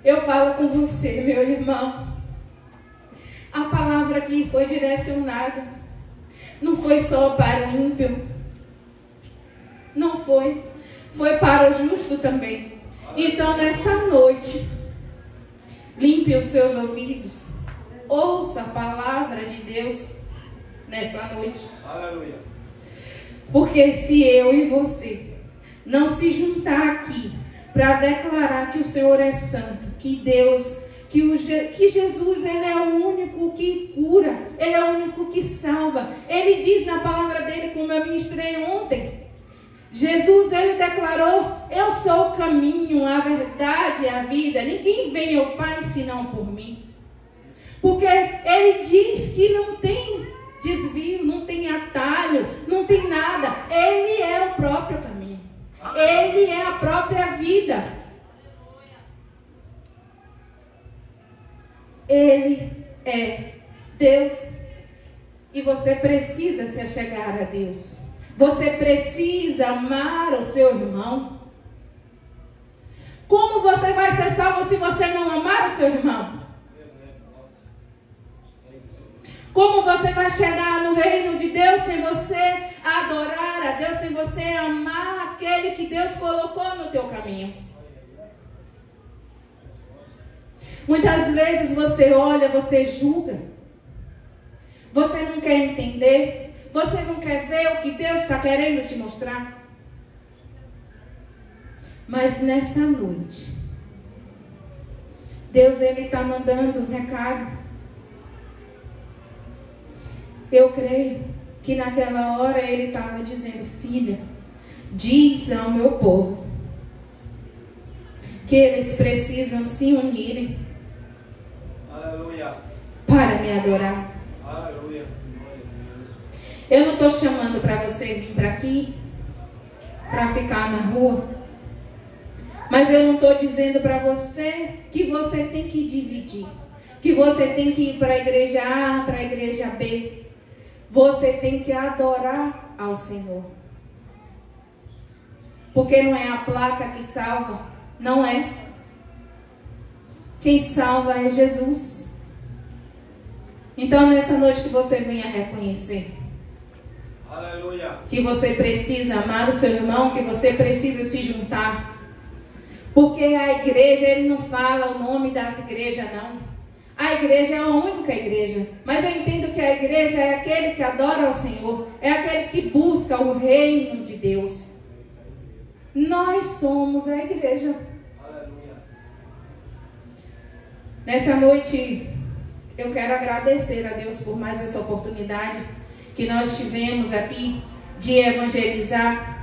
Eu falo com você, meu irmão. A palavra aqui foi direcionada. Não foi só para o ímpio. Não foi. Foi para o justo também. Então, nessa noite, limpe os seus ouvidos. Ouça a palavra de Deus nessa noite. Aleluia. Porque se eu e você não se juntar aqui para declarar que o Senhor é santo, que Deus, que Jesus, Ele é o único que cura, Ele é o único que salva. Ele diz na palavra dele, como eu ministrei ontem, Jesus, Ele declarou: eu sou o caminho, a verdade e a vida. Ninguém vem ao Pai senão por mim. Porque Ele diz que não tem desvio, não tem atalho, não tem nada. Ele é o próprio caminho. Ele é a própria vida. Ele é Deus. E você precisa se achegar a Deus. Você precisa amar o seu irmão. Como você vai ser salvo se você não amar o seu irmão? Como você vai chegar no reino de Deus sem você adorar a Deus, sem você amar aquele que Deus colocou no teu caminho? Muitas vezes você olha, você julga. Você não quer entender. Você não quer ver o que Deus está querendo te mostrar. Mas nessa noite, Deus ele está mandando um recado. Eu creio que naquela hora ele estava dizendo: filha, diz ao meu povo que eles precisam se unirem. Aleluia. Para me adorar. Aleluia. Eu não estou chamando para você vir para aqui, para ficar na rua. Mas eu não estou dizendo para você que você tem que dividir. Que você tem que ir para a igreja A, para a igreja B. Você tem que adorar ao Senhor. Porque não é a placa que salva. Não é. Quem salva é Jesus. Então nessa noite que você venha reconhecer. Aleluia. Que você precisa amar o seu irmão. Que você precisa se juntar. Porque a igreja, ele não fala o nome das igrejas, não. A igreja é a única igreja. Mas eu entendo que a igreja é aquele que adora ao Senhor. É aquele que busca o reino de Deus. Nós somos a igreja. Aleluia. Nessa noite, eu quero agradecer a Deus por mais essa oportunidade que nós tivemos aqui de evangelizar.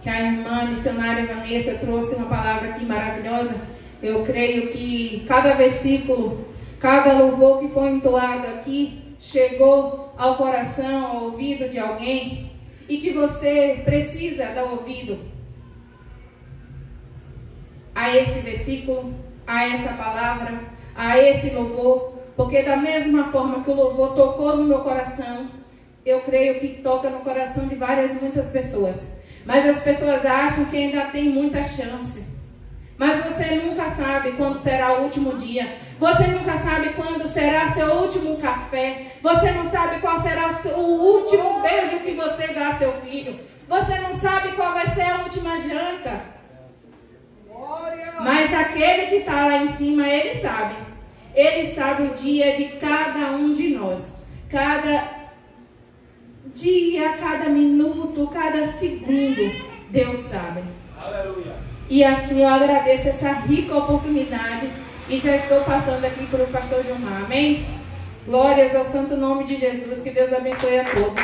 Que a irmã missionária Vanessa trouxe uma palavra aqui maravilhosa. Eu creio que cada versículo, cada louvor que foi entoado aqui, chegou ao coração, ao ouvido de alguém. E que você precisa dar ouvido a esse versículo, a essa palavra, a esse louvor. Porque da mesma forma que o louvor tocou no meu coração, eu creio que toca no coração de muitas pessoas. Mas as pessoas acham que ainda tem muita chance. Mas você nunca sabe quando será o último dia. Você nunca sabe quando será seu último café. Você não sabe qual será o último beijo que você dá a seu filho. Você não sabe qual vai ser a última janta. Mas aquele que está lá em cima, ele sabe. Ele sabe o dia de cada um de nós. Cada dia, cada minuto, cada segundo, Deus sabe. Aleluia. E assim eu agradeço essa rica oportunidade. E já estou passando aqui para o pastor Gilmar. Amém? Glórias ao santo nome de Jesus. Que Deus abençoe a todos.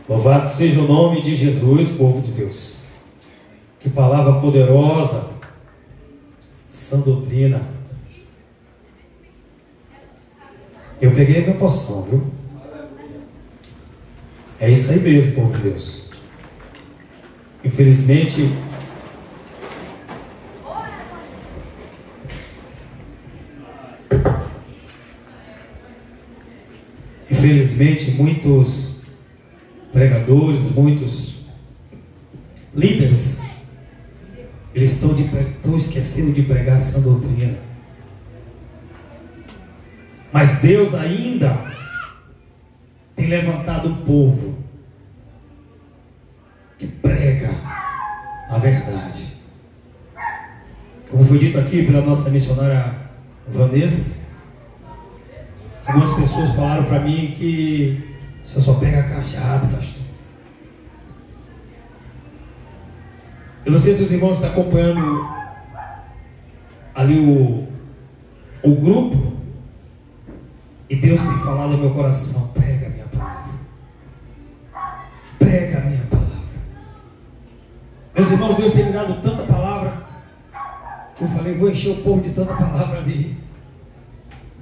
Louvado seja o nome de Jesus, povo de Deus. Que palavra poderosa. Sã doutrina. Eu peguei a minha poção, viu? É isso aí mesmo, povo de Deus. Infelizmente, muitos pregadores, muitos líderes, eles estão esquecendo de pregar essa doutrina. Mas Deus ainda tem levantado um povo que prega a verdade. Como foi dito aqui pela nossa missionária Vanessa, algumas pessoas falaram para mim que você só pega cajado, pastor. Eu não sei se os irmãos estão acompanhando ali o grupo. E Deus tem falado ao meu coração: prega a minha palavra. Prega a minha palavra. Meus irmãos, Deus tem me dado tanta palavra que eu falei, vou encher o povo de tanta palavra ali.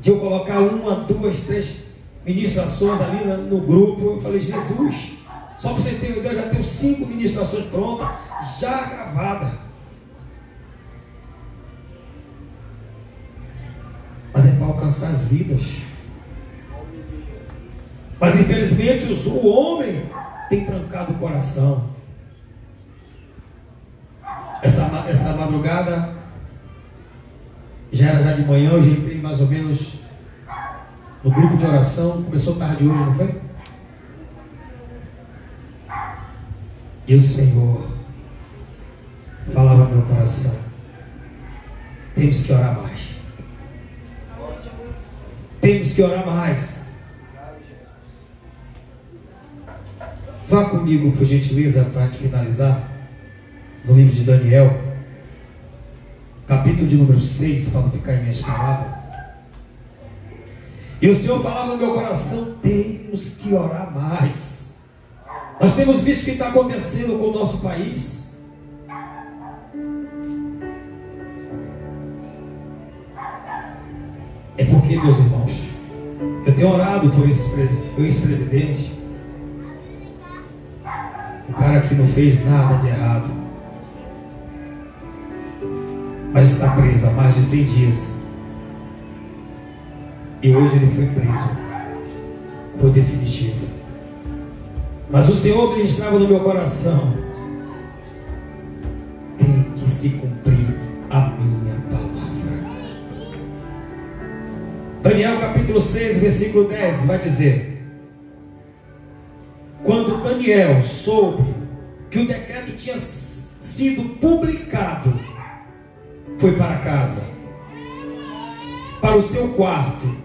De eu colocar 1, 2, 3 ministrações ali no grupo. Eu falei, Jesus, só para vocês terem ideia, eu já tenho 5 ministrações prontas, já gravadas. Mas é para alcançar as vidas. Mas infelizmente o homem tem trancado o coração. Essa madrugada já era de manhã, eu já entrei mais ou menos no grupo de oração. Começou tarde hoje, não foi? E o Senhor falava no meu coração: temos que orar mais. Temos que orar mais. Vá comigo, por gentileza, para finalizar, no livro de Daniel, capítulo de número 6, para não ficar em minhas palavras. E o Senhor falava no meu coração: temos que orar mais. Nós temos visto o que está acontecendo com o nosso país. É porque, meus irmãos, eu tenho orado por esse ex-presidente, o cara que não fez nada de errado, mas está preso há mais de 100 dias. E hoje ele foi preso por definitivo. Mas o Senhor ministrava no meu coração: tem que se cumprir a minha palavra. Daniel capítulo 6, versículo 10 vai dizer: quando Daniel soube que o decreto tinha sido publicado, foi para casa, para o seu quarto,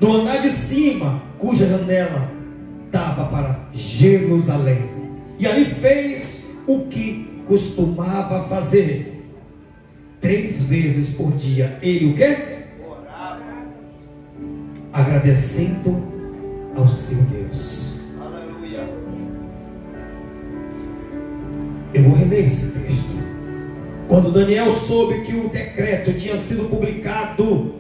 no andar de cima, cuja janela dava para Jerusalém, e ali fez o que costumava fazer. 3 vezes por dia ele o quê? Orava, agradecendo ao seu Deus. Aleluia. Eu vou reler esse texto. Quando Daniel soube que o decreto tinha sido publicado,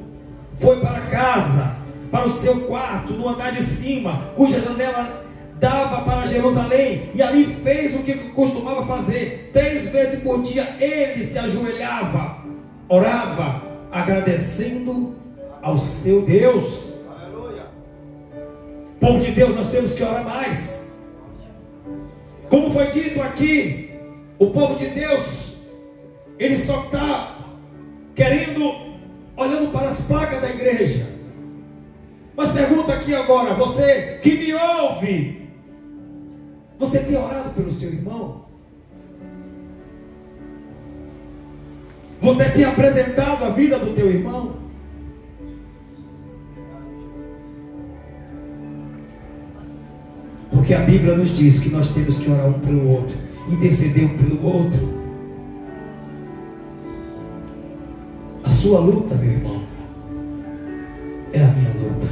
foi para casa, para o seu quarto, no andar de cima, cuja janela dava para Jerusalém, e ali fez o que costumava fazer. 3 vezes por dia ele se ajoelhava, orava, agradecendo ao seu Deus. Aleluia. Povo de Deus, nós temos que orar mais. Como foi dito aqui, o povo de Deus, ele só está querendo, olhando para as placas da igreja. Mas pergunta aqui agora, você que me ouve, você tem orado pelo seu irmão? Você tem apresentado a vida do teu irmão? Porque a Bíblia nos diz que nós temos que orar um pelo outro, interceder um pelo outro. A sua luta, meu irmão, é a minha luta.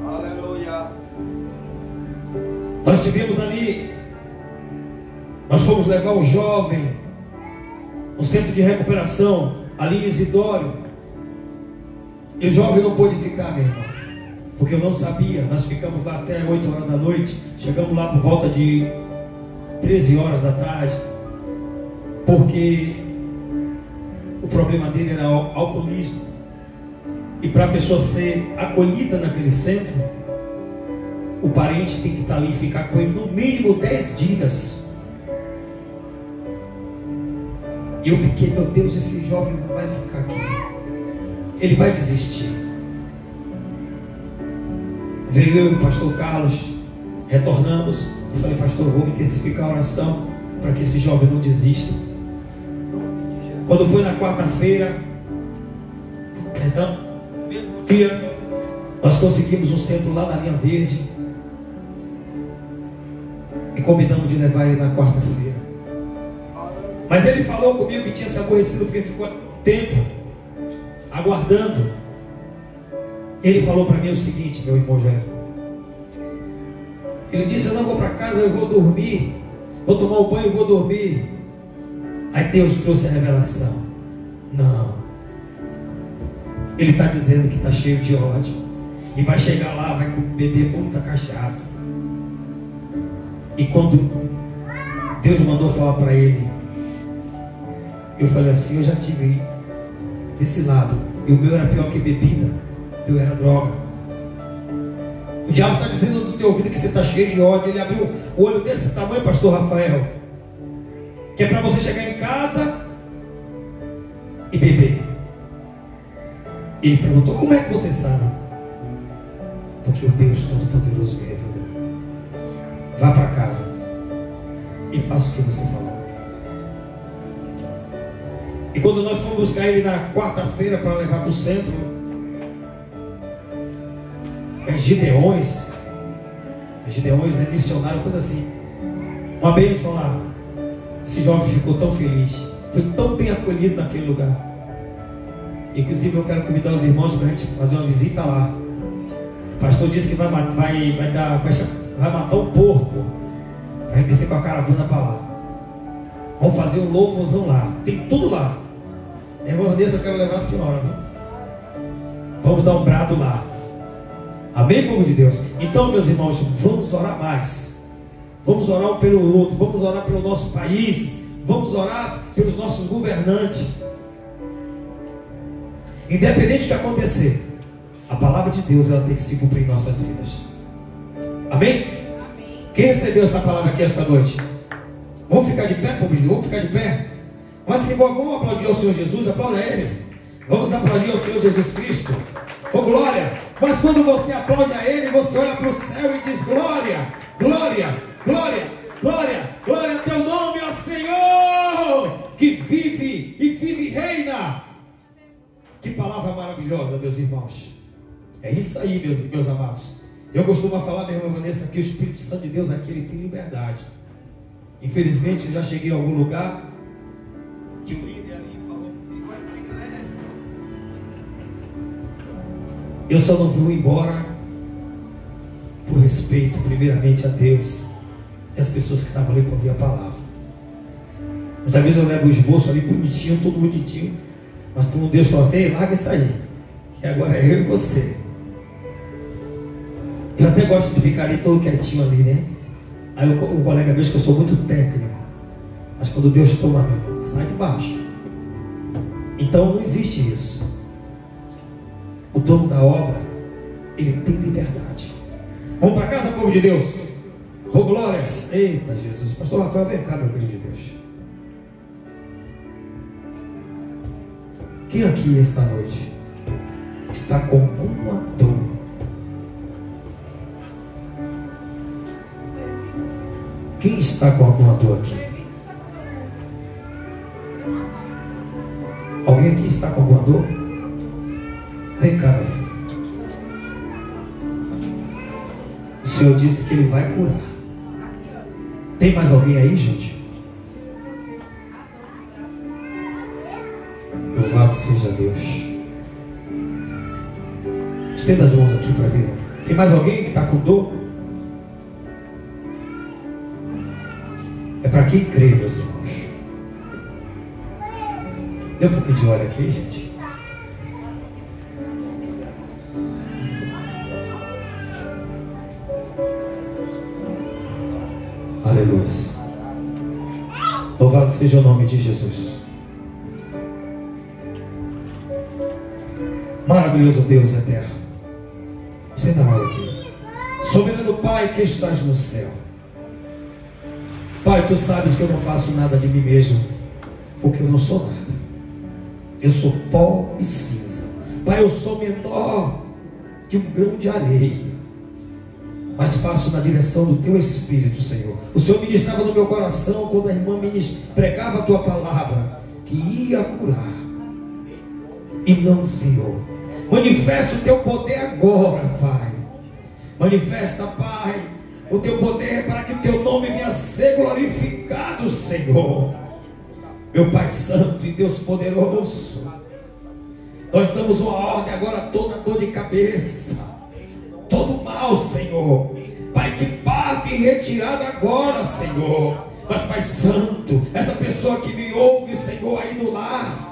Aleluia. Nós tivemos ali, nós fomos levar um jovem no centro de recuperação, ali em Isidório. E o jovem não pôde ficar, meu irmão, porque eu não sabia. Nós ficamos lá até 8 horas da noite. Chegamos lá por volta de 13 horas da tarde, porque o problema dele era alcoolismo. E para a pessoa ser acolhida naquele centro, o parente tem que estar ali e ficar com ele no mínimo 10 dias. E eu fiquei, meu Deus, esse jovem não vai ficar aqui, ele vai desistir. Veio eu e o pastor Carlos, retornamos. Eu falei: pastor, eu vou intensificar a oração para que esse jovem não desista. Quando foi na quarta-feira, no mesmo dia, nós conseguimos um centro lá na Linha Verde e combinamos de levar ele na quarta-feira. Mas ele falou comigo que tinha se aborrecido porque ficou tempo aguardando. Ele falou para mim o seguinte, meu irmão Jair. Ele disse: eu não vou para casa, eu vou dormir, vou tomar um banho e vou dormir. Aí Deus trouxe a revelação: Não. Ele está dizendo que está cheio de ódio. E vai chegar lá, vai beber muita cachaça. E quando Deus mandou falar para ele, eu falei assim, eu já tive desse lado. E o meu era pior que bebida. Eu era droga. O diabo está dizendo no teu ouvido que você está cheio de ódio. Ele abriu o olho desse tamanho, pastor Rafael, que é para você chegar em casa e beber. Ele perguntou, como é que você sabe? Porque o Deus Todo-Poderoso me revelou. Vá para casa e faça o que você falou. E quando nós fomos buscar ele na quarta-feira para levar para o centro, Gideões, né, missionário, coisa assim, uma bênção lá. Esse jovem ficou tão feliz, foi tão bem acolhido naquele lugar. Inclusive eu quero convidar os irmãos para a gente fazer uma visita lá. O pastor disse que vai matar um porco para a gente descer com a caravana para lá. Vamos fazer um louvorzão lá, tem tudo lá. Minha irmã Vanessa, eu quero levar a senhora, viu? Vamos dar um brado lá. Amém, povo de Deus? Então, meus irmãos, vamos orar mais. Vamos orar um pelo outro. Vamos orar pelo nosso país. Vamos orar pelos nossos governantes. Independente do que acontecer, a palavra de Deus, ela tem que se cumprir em nossas vidas. Amém? Quem recebeu essa palavra aqui esta noite? Vamos ficar de pé, povo de Deus? Vamos ficar de pé? Mas se vamos aplaudir ao Senhor Jesus, aplauda Ele. Vamos aplaudir ao Senhor Jesus Cristo. Oh, glória! Mas quando você aplaude a Ele, você olha para o céu e diz: glória, glória, glória, glória, glória a teu nome, ó Senhor, que vive e vive e reina. Que palavra maravilhosa, meus irmãos. É isso aí, meus amados. Eu costumo falar, minha irmã Vanessa, que o Espírito Santo de Deus aqui, ele tem liberdade. Infelizmente, eu já cheguei a algum lugar que o líder ali falou comigo: eu só não vou embora por respeito, primeiramente, a Deus e as pessoas que estavam ali para ouvir a palavra. Muitas vezes eu levo o esboço ali bonitinho, todo bonitinho, mas um Deus fala assim: ei, larga isso aí, que agora é eu e você. Eu até gosto de ficar ali todo quietinho ali, né? Aí o colega mesmo, que eu sou muito técnico, mas quando Deus toma, meu irmão, sai de baixo. Então não existe isso. O dono da obra, ele tem liberdade. Vamos para casa, povo de Deus. Oh, glórias. Eita Jesus. Pastor Rafael, vem cá, meu querido de Deus. Quem aqui esta noite está com alguma dor? Quem está com alguma dor aqui? Alguém aqui está com alguma dor? Vem cá, meu filho. O Senhor disse que Ele vai curar. Tem mais alguém aí, gente? Louvado seja Deus. Estenda as mãos aqui para ver. Tem mais alguém que está com dor? É para quem crê, meus irmãos. Dê um pouquinho de óleo aqui, gente. Aleluia. Louvado seja o nome de Jesus. Maravilhoso Deus eterno. Estenda a mão aqui. Soberano Pai que estás no céu. Pai, tu sabes que eu não faço nada de mim mesmo, porque eu não sou nada. Eu sou pó e cinza. Pai, eu sou menor que um grão de areia, mas faço na direção do teu Espírito, Senhor. O Senhor ministrava no meu coração quando a irmã pregava a tua palavra, que ia curar. E não, Senhor. Manifesta o teu poder agora, Pai. Manifesta, Pai, o teu poder para que o teu nome venha a ser glorificado, Senhor. Meu Pai Santo e Deus poderoso, nós damos uma ordem agora, toda dor de cabeça, todo mal, Senhor, Pai, que parte em retirada agora, Senhor. Mas Pai Santo, essa pessoa que me ouve, Senhor, aí no lar,